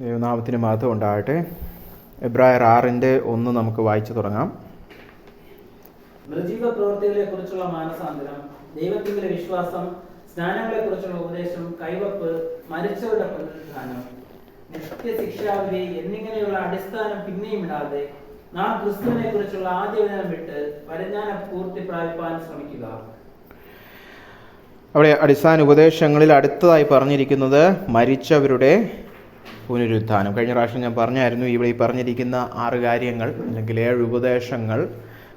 ദൈവനാമത്തിന് മഹത്വം ഉണ്ടാകട്ടെ. എബ്രായർ 6:1 നമുക്ക് വായിച്ചു തുടങ്ങാം. നിർജീവ പ്രവൃത്തികളെ കുറിച്ചുള്ള മാനസാന്തരം, ദൈവത്തിലെ വിശ്വാസം, സ്നാനങ്ങളെ കുറിച്ചുള്ള ഉപദേശം, കൈവപ്പ്, മരിച്ചവരുടെ പുനരുത്ഥാനം, നിത്യശിക്ഷാവിധി എന്നിങ്ങനെയുള്ള അടിസ്ഥാനം പിന്നെയും ഇടാതെ നാം ക്രിസ്തുവിനെ കുറിച്ചുള്ള ആദ്യവചനം വിട്ട് പരിജ്ഞാന പൂർത്തി പ്രാപിപ്പാൻ ശ്രമിക്കുക. അവിടെ അടിസ്ഥാന ഉപദേശങ്ങളിൽ അടുത്തതായി പറഞ്ഞിരിക്കുന്നത് മരിച്ചവരുടെ പുനരുത്ഥാനം. കഴിഞ്ഞ പ്രാവശ്യം ഞാൻ പറഞ്ഞായിരുന്നു, ഇവിടെ ഈ പറഞ്ഞിരിക്കുന്ന 6 കാര്യങ്ങൾ അല്ലെങ്കിൽ 7 ഉപദേശങ്ങൾ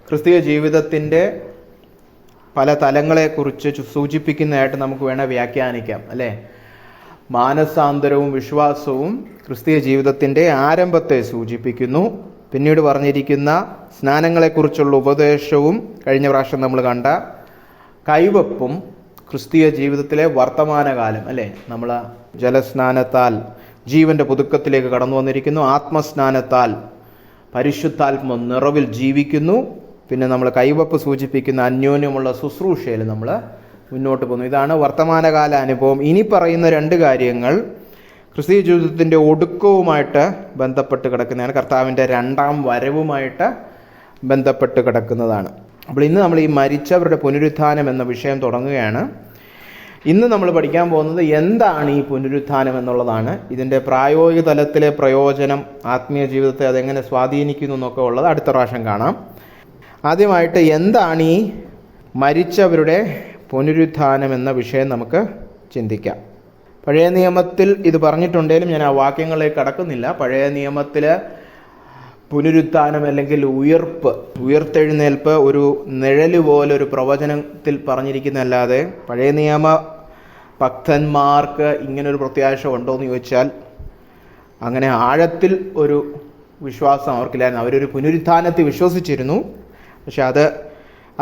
ക്രിസ്തീയ ജീവിതത്തിൻ്റെ പല തലങ്ങളെക്കുറിച്ച് സൂചിപ്പിക്കുന്നതായിട്ട് നമുക്ക് വേണേൽ വ്യാഖ്യാനിക്കാം, അല്ലേ? മാനസാന്തരവും വിശ്വാസവും ക്രിസ്തീയ ജീവിതത്തിൻ്റെ ആരംഭത്തെ സൂചിപ്പിക്കുന്നു. പിന്നീട് പറഞ്ഞിരിക്കുന്ന സ്നാനങ്ങളെക്കുറിച്ചുള്ള ഉപദേശവും കഴിഞ്ഞ പ്രാവശ്യം നമ്മൾ കണ്ട കൈവപ്പും ക്രിസ്തീയ ജീവിതത്തിലെ വർത്തമാനകാലം, അല്ലേ? നമ്മൾ ജലസ്നാനത്താൽ ജീവന്റെ പുതുക്കത്തിലേക്ക് കടന്നു വന്നിരിക്കുന്നു. ആത്മസ്നാനത്താൽ പരിശുദ്ധാത്മ നിറവിൽ ജീവിക്കുന്നു. പിന്നെ നമ്മൾ കൈവപ്പ് സൂചിപ്പിക്കുന്ന അന്യോന്യമുള്ള ശുശ്രൂഷയിൽ നമ്മൾ മുന്നോട്ട് പോകുന്നു. ഇതാണ് വർത്തമാനകാല അനുഭവം. ഇനി പറയുന്ന 2 കാര്യങ്ങൾ ക്രിസ്തീയ ജീവിതത്തിൻ്റെ ഒടുക്കവുമായിട്ട് ബന്ധപ്പെട്ട് കിടക്കുന്നതാണ്. കർത്താവിൻ്റെ 2ാം വരവുമായിട്ട് ബന്ധപ്പെട്ട് കിടക്കുന്നതാണ്. അപ്പോൾ ഇന്ന് നമ്മൾ ഈ മരിച്ചവരുടെ പുനരുത്ഥാനം എന്ന വിഷയം തുടങ്ങുകയാണ്. ഇന്ന് നമ്മൾ പഠിക്കാൻ പോകുന്നത് എന്താണ് ഈ പുനരുത്ഥാനം എന്നുള്ളതാണ്. ഇതിൻ്റെ പ്രായോഗിക തലത്തിലെ പ്രയോജനം, ആത്മീയ ജീവിതത്തെ അതെങ്ങനെ സ്വാധീനിക്കുന്നു എന്നൊക്കെ ഉള്ളത് അടുത്ത പ്രാവശ്യം കാണാം. ആദ്യമായിട്ട് എന്താണ് ഈ മരിച്ചവരുടെ പുനരുത്ഥാനം എന്ന വിഷയം നമുക്ക് ചിന്തിക്കാം. പഴയ നിയമത്തിൽ ഇത് പറഞ്ഞിട്ടുണ്ടെങ്കിലും ഞാൻ ആ വാക്യങ്ങളിലേക്ക് കടക്കുന്നില്ല. പഴയ നിയമത്തിൽ പുനരുത്ഥാനം അല്ലെങ്കിൽ ഉയർത്തെഴുന്നേൽപ്പ് ഒരു നിഴല് പോലെ ഒരു പ്രവചനത്തിൽ പറഞ്ഞിരിക്കുന്നതല്ലാതെ പഴയ നിയമ ഭക്തന്മാർക്ക് ഇങ്ങനൊരു പ്രത്യാശ ഉണ്ടോ എന്ന് ചോദിച്ചാൽ അങ്ങനെ ആഴത്തിൽ ഒരു വിശ്വാസം അവർക്കില്ലായിരുന്നു. അവരൊരു പുനരുത്ഥാനത്തിൽ വിശ്വസിച്ചിരുന്നു. പക്ഷെ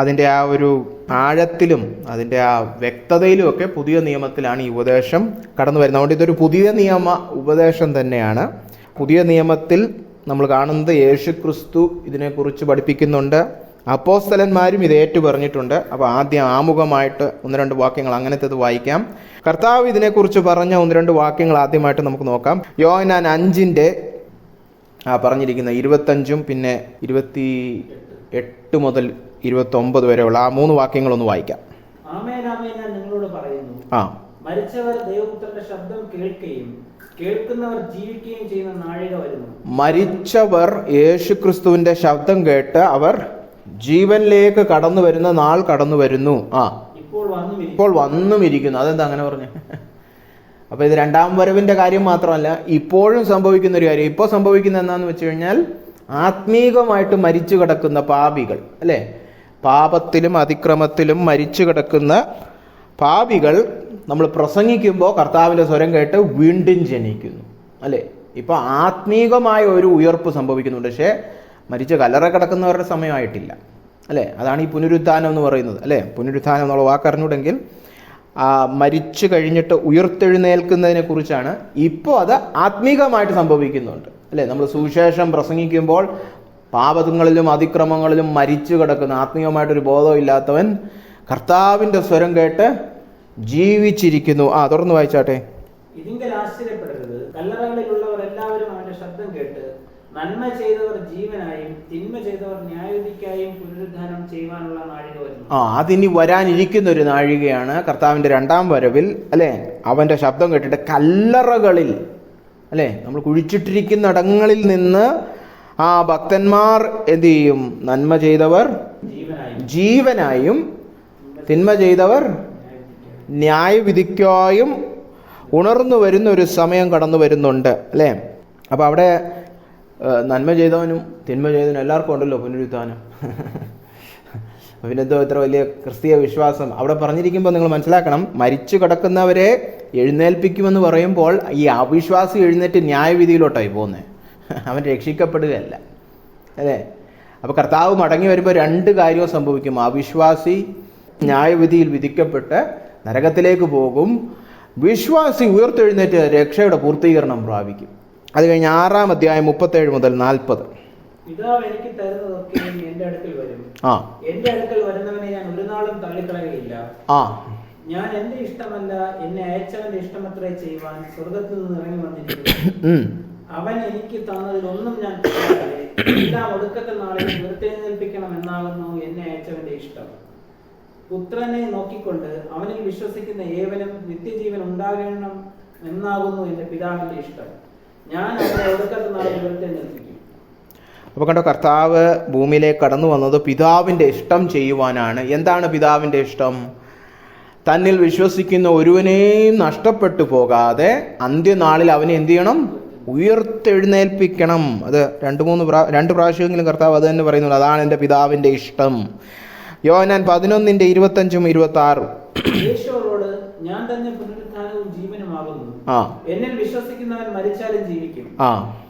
അതിൻ്റെ ആ ഒരു ആഴത്തിലും അതിൻ്റെ ആ വ്യക്തതയിലും ഒക്കെ പുതിയ നിയമത്തിലാണ് ഈ ഉപദേശം കടന്നു വരുന്നത്. അതുകൊണ്ട് ഇതൊരു പുതിയ നിയമ ഉപദേശം തന്നെയാണ്. പുതിയ നിയമത്തിൽ നമ്മൾ കാണുന്നത് യേശുക്രിസ്തു ഇതിനെക്കുറിച്ച് പഠിപ്പിക്കുന്നുണ്ട്. അപ്പോസ്തലന്മാരും ഇത് ഏറ്റു പറഞ്ഞിട്ടുണ്ട്. അപ്പോൾ ആദ്യം ആമുഖമായിട്ട് 1-2 വാക്യങ്ങൾ അങ്ങനത്തേത് വായിക്കാം. കർത്താവ് ഇതിനെക്കുറിച്ച് പറഞ്ഞ 1-2 വാക്യങ്ങൾ ആദ്യമായിട്ട് നമുക്ക് നോക്കാം. യോഹന്നാൻ 5 പറഞ്ഞിരിക്കുന്ന 25 പിന്നെ 28 മുതൽ 29 വരെയുള്ള ആ 3 വാക്യങ്ങളൊന്ന് വായിക്കാം. ആമേൻ ആമേൻ ഞാൻ നിങ്ങളോട് പറയുന്നു, മരിച്ചവർ ദൈവപുത്രന്റെ ശബ്ദം കേൾക്കുകയും കേൾക്കുന്നവർ ജീവിക്കുകയും ചെയ്യുന്ന നാഴിക വരുന്നു. മരിച്ചവർ യേശുക്രിസ്തുവിന്റെ ശബ്ദം കേട്ട് അവർ ജീവനിലേക്ക് കടന്നു വരുന്ന നാൾ കടന്നു വരുന്നു. ഇപ്പോൾ വന്നും ഇരിക്കുന്നു. അതെന്താ അങ്ങനെ പറഞ്ഞു? അപ്പൊ ഇത് 2ാം വരവിന്റെ കാര്യം മാത്രമല്ല, ഇപ്പോഴും സംഭവിക്കുന്ന ഒരു കാര്യം. ഇപ്പോൾ സംഭവിക്കുന്ന എന്താന്ന് വെച്ച് കഴിഞ്ഞാൽ ആത്മീകമായിട്ട് മരിച്ചു കിടക്കുന്ന പാപികൾ, അല്ലെ? പാപത്തിലും അതിക്രമത്തിലും മരിച്ചു കിടക്കുന്ന പാപികൾ നമ്മൾ പ്രസംഗിക്കുമ്പോൾ കർത്താവിന്റെ സ്വരം കേട്ട് വീണ്ടും ജനിക്കുന്നു, അല്ലെ? ഇപ്പൊ ആത്മീകമായ ഒരു ഉയർപ്പ് സംഭവിക്കുന്നുണ്ട്. പക്ഷേ മരിച്ച് കല്ലറ കിടക്കുന്നവരുടെ സമയമായിട്ടില്ല, അല്ലെ? അതാണ് ഈ പുനരുത്ഥാനം എന്ന് പറയുന്നത്, അല്ലെ? പുനരുത്ഥാനം എന്നുള്ള വാക്കറിഞ്ഞൂടെങ്കിൽ മരിച്ചു കഴിഞ്ഞിട്ട് ഉയർത്തെഴുന്നേൽക്കുന്നതിനെ കുറിച്ചാണ്. ഇപ്പോൾ അത് ആത്മീകമായിട്ട് സംഭവിക്കുന്നുണ്ട്, അല്ലെ? നമ്മൾ സുവിശേഷം പ്രസംഗിക്കുമ്പോൾ പാപങ്ങളിലും അതിക്രമങ്ങളിലും മരിച്ചു കിടക്കുന്ന ആത്മീയമായിട്ടൊരു ബോധമില്ലാത്തവൻ കർത്താവിന്റെ സ്വരം കേട്ട് ജീവിച്ചിരിക്കുന്നു. തുടർന്ന് വായിച്ചാട്ടെ. ഇതിങ്കൽ ആശ്ചര്യപ്പെടരുത്, കല്ലറകളിലുള്ളവർ എല്ലാവരും അവന്റെ ശബ്ദം കേട്ട് നന്മ ചെയ്തവർ ജീവനായും തിന്മ ചെയ്തവർ ന്യായവിധിക്കായും പുനരുദ്ധാനം ചെയ്യുവാനുള്ള നാഴിക വരുന്നു. അതിനി വരാനിരിക്കുന്ന ഒരു നാഴികയാണ് കർത്താവിന്റെ 2ാം വരവിൽ, അല്ലെ? അവന്റെ ശബ്ദം കേട്ടിട്ട് കല്ലറകളിൽ, അല്ലെ, നമ്മൾ കുഴിച്ചിട്ടിരിക്കുന്ന ഇടങ്ങളിൽ നിന്ന് ആ ഭക്തന്മാർ എന്ത് ചെയ്യും? നന്മ ചെയ്തവർ ജീവനായും തിന്മ ചെയ്തവർ ന്യായവിധിക്കായും ഉണർന്നു വരുന്ന ഒരു സമയം കടന്നു വരുന്നുണ്ട്, അല്ലേ? അപ്പൊ അവിടെ നന്മ ചെയ്തവനും തിന്മ ചെയ്തവനും എല്ലാവർക്കും ഉണ്ടല്ലോ പുനരുത്ഥാനം. പിന്നെന്തോ ഇത്ര വലിയ ക്രിസ്തീയ വിശ്വാസം അവിടെ പറഞ്ഞിരിക്കുമ്പോൾ നിങ്ങൾ മനസ്സിലാക്കണം, മരിച്ചു കിടക്കുന്നവരെ എഴുന്നേൽപ്പിക്കുമെന്ന് പറയുമ്പോൾ ഈ അവിശ്വാസി എഴുന്നേറ്റ് ന്യായവിധിയിലോട്ടായി പോകുന്നത്. അവൻ രക്ഷിക്കപ്പെടുകയല്ല, അല്ലേ? അപ്പൊ കർത്താവ് മടങ്ങി വരുമ്പോൾ 2 കാര്യവും സംഭവിക്കും. അവിശ്വാസി ന്യായവിധിയിൽ വിധിക്കപ്പെട്ട് നരകത്തിലേക്ക് പോകും. വിശ്വാസി ഉയർത്തെഴുന്നേറ്റ് രക്ഷയുടെ പൂർത്തീകരണം പ്രാപിക്കും. അത് കഴിഞ്ഞ് 6-ാം അധ്യായം 37 മുതൽ 40. പിതാവ് എനിക്ക് തരുന്നതൊക്കെയും എന്റെ അടുക്കൽ വരും. എന്റെ അടുക്കൽ വരുന്നവനെ ഞാൻ ഒരു നാളും തള്ളിക്കളയുകയില്ല. ഞാൻ എന്റെ ഇഷ്ടമല്ല, എന്നെ അയച്ചവന്റെ ഇഷ്ടമത്രേ ചെയ്യുവാൻ സ്വർഗത്തിൽ നിന്ന് ഇറങ്ങി വന്നിരിക്കുന്നു. അവൻ എനിക്ക് തന്നതിലൊന്നും ഞാൻ പറയാതെ എല്ലാം ഒടുക്കത്തെ നാളിൽ ഉയർത്തെഴുന്നേൽപ്പിക്കണം എന്നാകുന്നു എന്നെ അയച്ചവന്റെ ഇഷ്ടം. പുത്രനെ നോക്കിക്കൊണ്ട് അവനിൽ വിശ്വസിക്കുന്ന ഏവനും നിത്യജീവൻ ഉണ്ടാകണം എന്നാകുന്നു എന്റെ പിതാവിന്റെ ഇഷ്ടം. ഞാൻ അവനെ ഒടുക്കത്തെ നാളിൽ ഉയർത്തെഴുന്നേൽപ്പിക്കും. അപ്പോൾ കണ്ടോ, കർത്താവ് ഭൂമിയിലേക്ക് കടന്നു വന്നത് പിതാവിൻ്റെ ഇഷ്ടം ചെയ്യുവാനാണ്. എന്താണ് പിതാവിൻ്റെ ഇഷ്ടം? തന്നിൽ വിശ്വസിക്കുന്ന ഒരുവനെയും നഷ്ടപ്പെട്ടു പോകാതെ അന്ത്യനാളിൽ അവനെ എന്ത് ചെയ്യണം? ഉയർത്തെഴുന്നേൽപ്പിക്കണം. അത് രണ്ട് പ്രാവശ്യമെങ്കിലും കർത്താവ് അത് തന്നെ പറയുന്നുണ്ട്. അതാണ് എൻ്റെ പിതാവിൻ്റെ ഇഷ്ടം. യോഹന്നാൻ 11:25-26. യേശുവോട് ഞാൻ തന്നെ പുനരുത്ഥാനവും ജീവനുമാകുന്നു. എന്നിൽ വിശ്വസിക്കുന്നവൻ മരിച്ചാലും ജീവിക്കും.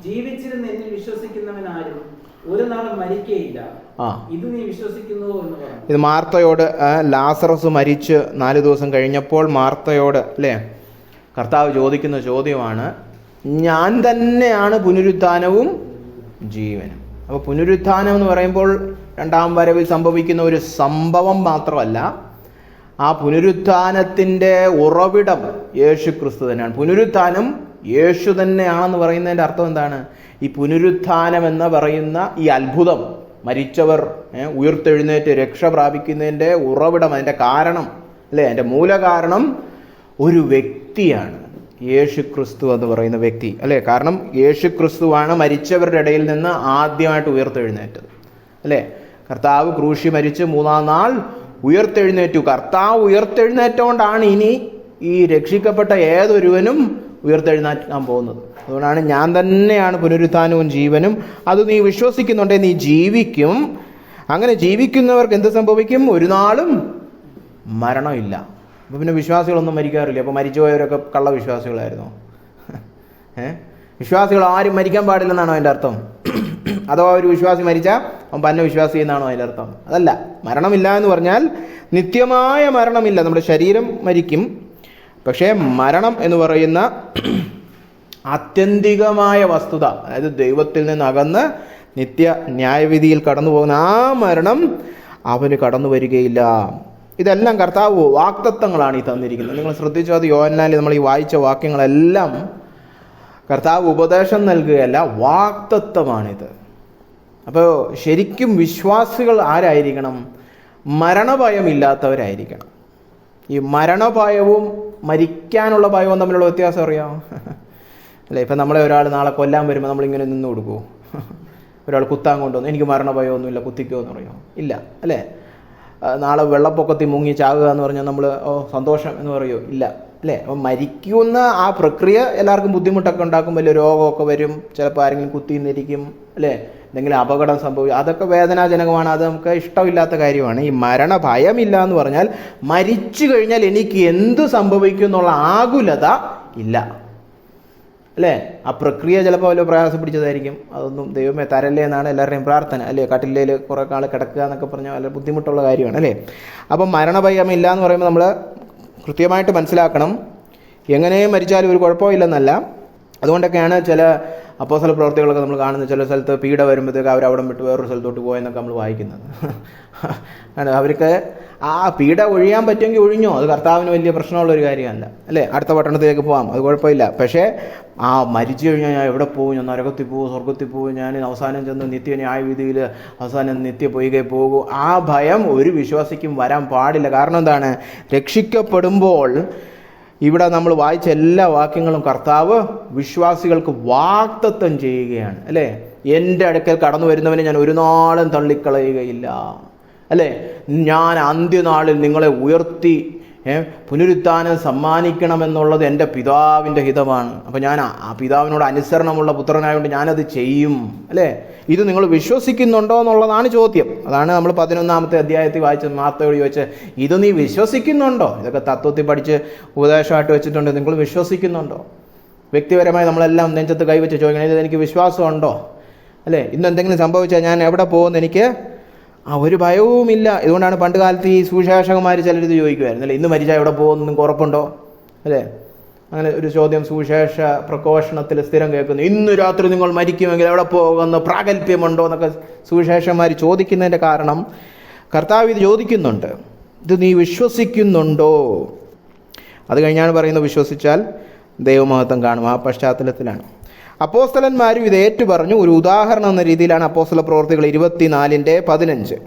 ജീവിച്ചിരുന്ന് എന്നിൽ വിശ്വസിക്കുന്നവൻ ആരും ഒരു നാളും മരിക്കുകയില്ല. ഇത് നീ വിശ്വസിക്കുന്നുവോ എന്ന് പറഞ്ഞു. ഇത് മാർത്തയോട്, ലാസറസ് മരിച്ച് 4 ദിവസം കഴിഞ്ഞപ്പോൾ മാർത്തയോട് അല്ലേ കർത്താവ് ചോദിക്കുന്ന ചോദ്യമാണ്, ഞാൻ തന്നെയാണ് പുനരുത്ഥാനവും ജീവനും. അപ്പോൾ പുനരുത്ഥാനം എന്ന് പറയുമ്പോൾ രണ്ടാം വരവിൽ സംഭവിക്കുന്ന ഒരു സംഭവം മാത്രമല്ല, ആ പുനരുത്ഥാനത്തിൻ്റെ ഉറവിടം യേശു ക്രിസ്തു തന്നെയാണ്. പുനരുത്ഥാനം യേശു തന്നെയാണെന്ന് പറയുന്നതിൻ്റെ അർത്ഥം എന്താണ്? ഈ പുനരുത്ഥാനം എന്ന് പറയുന്ന ഈ അത്ഭുതം, മരിച്ചവർ ഉയർത്തെഴുന്നേറ്റ് രക്ഷ പ്രാപിക്കുന്നതിൻ്റെ ഉറവിടം, അതിൻ്റെ കാരണം അല്ലേ, അതിൻ്റെ മൂലകാരണം ഒരു വ്യക്തിയാണ്, യേശു ക്രിസ്തു എന്ന് പറയുന്ന വ്യക്തി അല്ലേ. കാരണം യേശു ക്രിസ്തുവാണ് മരിച്ചവരുടെ ഇടയിൽ നിന്ന് ആദ്യമായിട്ട് ഉയർത്തെഴുന്നേറ്റത് അല്ലേ. കർത്താവ് ക്രൂശി മരിച്ച് 3-ാം നാൾ ഉയർത്തെഴുന്നേറ്റു. കർത്താവ് ഉയർത്തെഴുന്നേറ്റുകൊണ്ടാണ് ഇനി ഈ രക്ഷിക്കപ്പെട്ട ഏതൊരുവനും ഉയർത്തെഴുന്നേറ്റാൻ പോകുന്നത്. അതുകൊണ്ടാണ് ഞാൻ തന്നെയാണ് പുനരുത്ഥാനവും ജീവനും, അത് നീ വിശ്വസിക്കുന്നുണ്ടെങ്കിൽ നീ ജീവിക്കും. അങ്ങനെ ജീവിക്കുന്നവർക്ക് എന്ത് സംഭവിക്കും? ഒരു നാളും മരണമില്ല. അപ്പോൾ പിന്നെ വിശ്വാസികളൊന്നും മരിക്കാറില്ല. അപ്പോൾ മരിച്ചുപോയവരൊക്കെ കള്ളവിശ്വാസികളായിരുന്നു. വിശ്വാസികൾ ആരും മരിക്കാൻ പാടില്ലെന്നാണോ അതിൻ്റെ അർത്ഥം? അഥവാ ഒരു വിശ്വാസി മരിച്ചാൽ അവൻ പന്ന വിശ്വാസി എന്നാണോ അതിൻ്റെ അർത്ഥം? അതല്ല. മരണമില്ല എന്ന് പറഞ്ഞാൽ നിത്യമായ മരണമില്ല. നമ്മുടെ ശരീരം മരിക്കും, പക്ഷേ മരണം എന്ന് പറയുന്ന ആത്യന്തികമായ വസ്തുത, അതായത് ദൈവത്തിൽ നിന്ന് അകന്ന് നിത്യ ന്യായവിധിയിൽ കടന്നു പോകുന്ന ആ മരണം അവന് കടന്നു വരികയില്ല. ഇതെല്ലാം കർത്താവ് വാഗ്ദത്തങ്ങളാണ് ഈ തന്നിരിക്കുന്നത്. നിങ്ങൾ ശ്രദ്ധിച്ചോ, അത് യോഹന്നാനിൽ നമ്മൾ ഈ വായിച്ച വാക്യങ്ങളെല്ലാം കർത്താവ് ഉപദേശം നൽകുകയല്ല, വാഗ്ദത്തമാണിത്. അപ്പോൾ ശരിക്കും വിശ്വാസികൾ ആരായിരിക്കണം? മരണഭയമില്ലാത്തവരായിരിക്കണം. ഈ മരണഭയവും മരിക്കാനുള്ള ഭയവും തമ്മിലുള്ള വ്യത്യാസം അറിയാമോ? അല്ലേ, ഇപ്പം നമ്മളെ ഒരാൾ നാളെ കൊല്ലാൻ വരുമ്പോൾ നമ്മളിങ്ങനെ നിന്ന് കൊടുക്കുമോ? ഒരാൾ കുത്താൻ കൊണ്ടുവന്നു, എനിക്ക് മരണഭയമൊന്നുമില്ല, കുത്തിക്കോ എന്ന് പറയുമോ? ഇല്ല അല്ലേ. നാളെ വെള്ളപ്പൊക്കത്തിൽ മുങ്ങി ചാകുക എന്ന് പറഞ്ഞാൽ നമ്മൾ സന്തോഷം എന്ന് പറയുമോ? ഇല്ല അല്ലേ. അപ്പം മരിക്കുന്ന ആ പ്രക്രിയ എല്ലാവർക്കും ബുദ്ധിമുട്ടൊക്കെ ഉണ്ടാക്കും. വലിയ രോഗമൊക്കെ വരും, ചിലപ്പോൾ ആരെങ്കിലും കുത്തിന്നിരിക്കും അല്ലേ, എന്തെങ്കിലും അപകടം സംഭവിക്കും, അതൊക്കെ വേദനാജനകമാണ്, അത് നമുക്ക് ഇഷ്ടമില്ലാത്ത കാര്യമാണ്. ഈ മരണ ഭയമില്ല എന്ന് പറഞ്ഞാൽ മരിച്ചു കഴിഞ്ഞാൽ എനിക്ക് എന്ത് സംഭവിക്കും എന്നുള്ള ആകുലത ഇല്ല അല്ലേ. ആ പ്രക്രിയ ചിലപ്പോൾ വലിയ പ്രയാസം പിടിച്ചതായിരിക്കും. അതൊന്നും ദൈവമേ തരല്ലേ എന്നാണ് എല്ലാവരുടെയും പ്രാർത്ഥന അല്ലേ. കട്ടിലേൽ കുറേ കാലം കിടക്കുക എന്നൊക്കെ പറഞ്ഞാൽ വളരെ ബുദ്ധിമുട്ടുള്ള കാര്യമാണ് അല്ലേ. അപ്പം മരണഭയമില്ല എന്ന് പറയുമ്പോൾ നമ്മൾ കൃത്യമായിട്ട് മനസ്സിലാക്കണം, എങ്ങനെയും മരിച്ചാലും ഒരു കുഴപ്പമില്ലെന്നല്ല. അതുകൊണ്ടൊക്കെയാണ് ചില അപ്പോസ്തല പ്രവർത്തികളൊക്കെ നമ്മൾ കാണുന്നത്, ചില സ്ഥലത്ത് പീഡ വരുമ്പോഴത്തേക്ക് അവരവിടെ വിട്ട് വേറൊരു സ്ഥലത്തോട്ട് പോയെന്നൊക്കെ നമ്മൾ വായിക്കുന്നത്. അവർക്ക് ആ പീഡ ഒഴിയാൻ പറ്റുമെങ്കിൽ ഒഴിഞ്ഞോ, അത് കർത്താവിന് വലിയ പ്രശ്നമുള്ളൊരു കാര്യമല്ല അല്ലേ. അടുത്ത പട്ടണത്തിലേക്ക് പോകാം, അത് കുഴപ്പമില്ല. പക്ഷേ ആ മരിച്ചു കഴിഞ്ഞാൽ ഞാൻ എവിടെ പോകും? ഞാൻ നരകത്തിൽ പോകും, സ്വർഗത്തിൽ പോകും, ഞാൻ അവസാനം ചെന്ന് നിത്യ ന്യായവിധിയിൽ അവസാനം നിത്യ പൊയ്കെ പോകും. ആ ഭയം ഒരു വിശ്വാസിക്കും വരാൻ പാടില്ല. കാരണം എന്താണ്? രക്ഷിക്കപ്പെടുമ്പോൾ ഇവിടെ നമ്മൾ വായിച്ച എല്ലാ വാക്യങ്ങളും കർത്താവ് വിശ്വാസികൾക്ക് വാഗ്ദത്തം ചെയ്യുകയാണ് അല്ലേ. എൻ്റെ അടുക്കൽ കടന്നു വരുന്നവനെ ഞാൻ ഒരു നാളും തള്ളിക്കളയുകയില്ല അല്ലേ. ഞാൻ അന്ത്യനാളിൽ നിങ്ങളെ ഉയർത്തി പുനരുത്ഥാനം സമ്മാനിക്കണമെന്നുള്ളത് എൻ്റെ പിതാവിൻ്റെ ഹിതമാണ്. അപ്പം ഞാൻ ആ പിതാവിനോട് അനുസരണമുള്ള പുത്രനായതുകൊണ്ട് ഞാനത് ചെയ്യും അല്ലേ. ഇത് നിങ്ങൾ വിശ്വസിക്കുന്നുണ്ടോ എന്നുള്ളതാണ് ചോദ്യം. അതാണ് നമ്മൾ 11-ാമത്തെ അധ്യായത്തിൽ വായിച്ചത്. മാർത്തയോട് ചോദിച്ച്, ഇത് നീ വിശ്വസിക്കുന്നുണ്ടോ? ഇതൊക്കെ തത്വത്തിൽ പഠിച്ച് ഉപദേശമായിട്ട് വെച്ചിട്ടുണ്ട്. നിങ്ങൾ വിശ്വസിക്കുന്നുണ്ടോ? വ്യക്തിപരമായി നമ്മളെല്ലാം നെഞ്ചത്ത് കൈവച്ച് ചോദിക്കണം, ഇത് എനിക്ക് വിശ്വാസമുണ്ടോ അല്ലേ. ഇന്ന് എന്തെങ്കിലും സംഭവിച്ചാൽ ഞാൻ എവിടെ പോകുമെന്ന് എനിക്ക് ഒരു ഭയവുമില്ല. ഇതുകൊണ്ടാണ് പണ്ട് കാലത്ത് ഈ സുവിശേഷകന്മാർ ചിലരിത് ചോദിക്കുമായിരുന്നു അല്ലേ, ഇന്ന് മരിച്ചാൽ എവിടെ പോകുമെന്ന് നിങ്ങൾക്ക് ഉറപ്പുണ്ടോ അല്ലേ. അങ്ങനെ ഒരു ചോദ്യം സുവിശേഷ പ്രഘോഷണത്തിൽ സ്ഥിരം കേൾക്കുന്നു. ഇന്ന് രാത്രി നിങ്ങൾ മരിക്കുമെങ്കിൽ എവിടെ പോകുന്ന പ്രാഗൽഭ്യമുണ്ടോ എന്നൊക്കെ സുവിശേഷന്മാർ ചോദിക്കുന്നതിൻ്റെ കാരണം കർത്താവ് ഇത് ചോദിക്കുന്നുണ്ട്, ഇത് നീ വിശ്വസിക്കുന്നുണ്ടോ? അത് കഴിഞ്ഞാണ് പറയുന്നത് വിശ്വസിച്ചാൽ ദൈവമഹത്വം കാണും. ആ പശ്ചാത്തലത്തിലാണ്. അപ്പോസ്തലന്മാരും ഇത് ഏറ്റുപറഞ്ഞു. ഒരു ഉദാഹരണം എന്ന രീതിയിലാണ് അപ്പോസ്തല പ്രവൃത്തികൾ 24:15.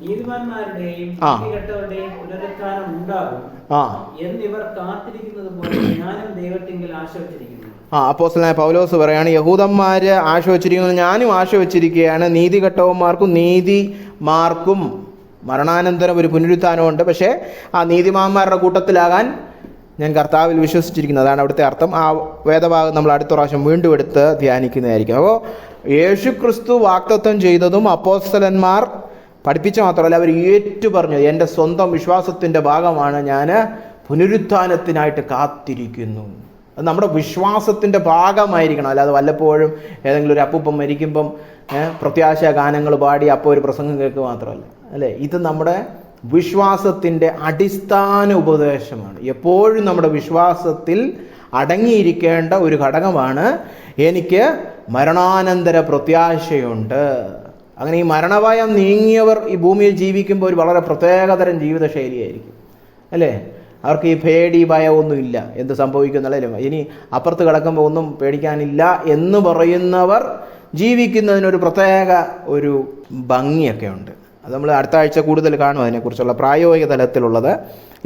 നീതിമാന്മാരുടെയും ആ. നീതികെട്ടവരുടെയും പുനരുത്ഥാനം ഉണ്ടാകും എന്നിവർ കാത്തിരിക്കുന്നത് പോലെ ഞാനും ദൈവത്തിങ്കൽ ആശിച്ചിരിക്കുന്നു. അപ്പോസ്തലനായ പൗലോസ് പറയാണ്, യഹൂദന്മാര് ആശ വച്ചിരിക്കുന്നു, ഞാനും ആശ വച്ചിരിക്കുകയാണ്. നീതികെട്ടവന്മാർക്കും നീതിമാർക്കും മരണാനന്തരം ഒരു പുനരുത്ഥാനമുണ്ട്. പക്ഷേ ആ നീതിമാന്മാരുടെ കൂട്ടത്തിലാകാൻ ഞാൻ കർത്താവിൽ വിശ്വസിച്ചിരിക്കുന്നു. അതാണ് അവിടുത്തെ അർത്ഥം. ആ വേദഭാഗം നമ്മൾ അടുത്ത പ്രാവശ്യം വീണ്ടും എടുത്ത് ധ്യാനിക്കുന്നതായിരിക്കും. അപ്പോൾ യേശു ക്രിസ്തു വാഗ്ദത്തം ചെയ്തതും അപ്പോസ്തലന്മാർ പഠിപ്പിച്ച മാത്രമല്ല, അവർ ഏറ്റുപറഞ്ഞു, എൻ്റെ സ്വന്തം വിശ്വാസത്തിൻ്റെ ഭാഗമാണ്, ഞാൻ പുനരുത്ഥാനത്തിനായിട്ട് കാത്തിരിക്കുന്നു. അത് നമ്മുടെ വിശ്വാസത്തിൻ്റെ ഭാഗമായിരിക്കണം. അല്ലാതെ വല്ലപ്പോഴും ഏതെങ്കിലും ഒരു അപ്പൂപ്പം മരിക്കുമ്പം പ്രത്യാശ ഗാനങ്ങൾ പാടി അപ്പോൾ ഒരു പ്രസംഗം കേൾക്കുക മാത്രമല്ല, അല്ലേ? ഇത് നമ്മുടെ വിശ്വാസത്തിൻ്റെ അടിസ്ഥാന ഉപദേശമാണ്. എപ്പോഴും നമ്മുടെ വിശ്വാസത്തിൽ അടങ്ങിയിരിക്കേണ്ട ഒരു ഘടകമാണ്, എനിക്ക് മരണാനന്തര പ്രത്യാശയുണ്ട്. അങ്ങനെ ഈ മരണഭയം നീങ്ങിയവർ ഈ ഭൂമിയിൽ ജീവിക്കുമ്പോൾ ഒരു വളരെ പ്രത്യേകതരം ജീവിതശൈലിയായിരിക്കും, അല്ലേ? അവർക്ക് ഈ പേടി ഭയമൊന്നുമില്ല, എന്ത് സംഭവിക്കുന്നല്ലേ, ഇനി അപ്പുറത്ത് കിടക്കുമ്പോൾ ഒന്നും പേടിക്കാനില്ല എന്ന് പറയുന്നവർ ജീവിക്കുന്നതിനൊരു പ്രത്യേക ഒരു ഭംഗിയൊക്കെ ഉണ്ട്. അത് നമ്മൾ അടുത്ത ആഴ്ച കൂടുതൽ കാണും അതിനെക്കുറിച്ചുള്ള പ്രായോഗിക തലത്തിലുള്ളത്.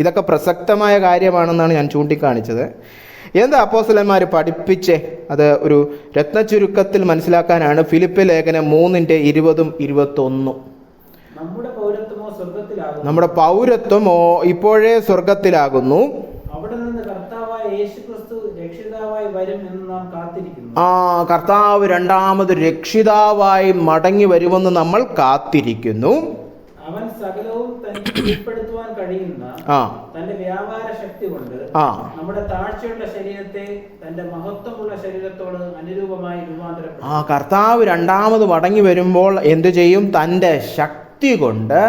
ഇതൊക്കെ പ്രസക്തമായ കാര്യമാണെന്നാണ് ഞാൻ ചൂണ്ടിക്കാണിച്ചത്. എന്താ അപ്പോസ്തലന്മാർ പഠിപ്പിച്ചേ? അത് ഒരു രത്നചുരുക്കത്തിൽ മനസ്സിലാക്കാനാണ് ഫിലിപ്പ് ലേഖനം 3:20-21. നമ്മുടെ പൗരത്വമോ ഇപ്പോഴേ സ്വർഗത്തിലാകുന്നു, അവിടെ നിന്ന് കർത്താവായ യേശുക്രിസ്തു രക്ഷിതാവായി വരും എന്ന് നാം കാത്തിരിക്കുന്നു. കർത്താവ് രണ്ടാമത് രക്ഷിതാവായി മടങ്ങി വരുമെന്ന് നമ്മൾ കാത്തിരിക്കുന്നു. അവൻ സകലവും തനിക്ക് കീഴ്പ്പെടുത്തുവാൻ കഴിയുന്ന തന്റെ വ്യാപാര ശക്തി കൊണ്ട് നമ്മുടെ താഴ്ചയുള്ള ശരീരത്തെ തന്റെ മഹത്വമുള്ള ശരീരത്തോട് അനുരൂപമായി രൂപാന്തരപ്പെടുത്തും. കർത്താവ് രണ്ടാമത് മടങ്ങി വരുമ്പോൾ എന്തു ചെയ്യും? തന്റെ ശക്തി കൊണ്ട്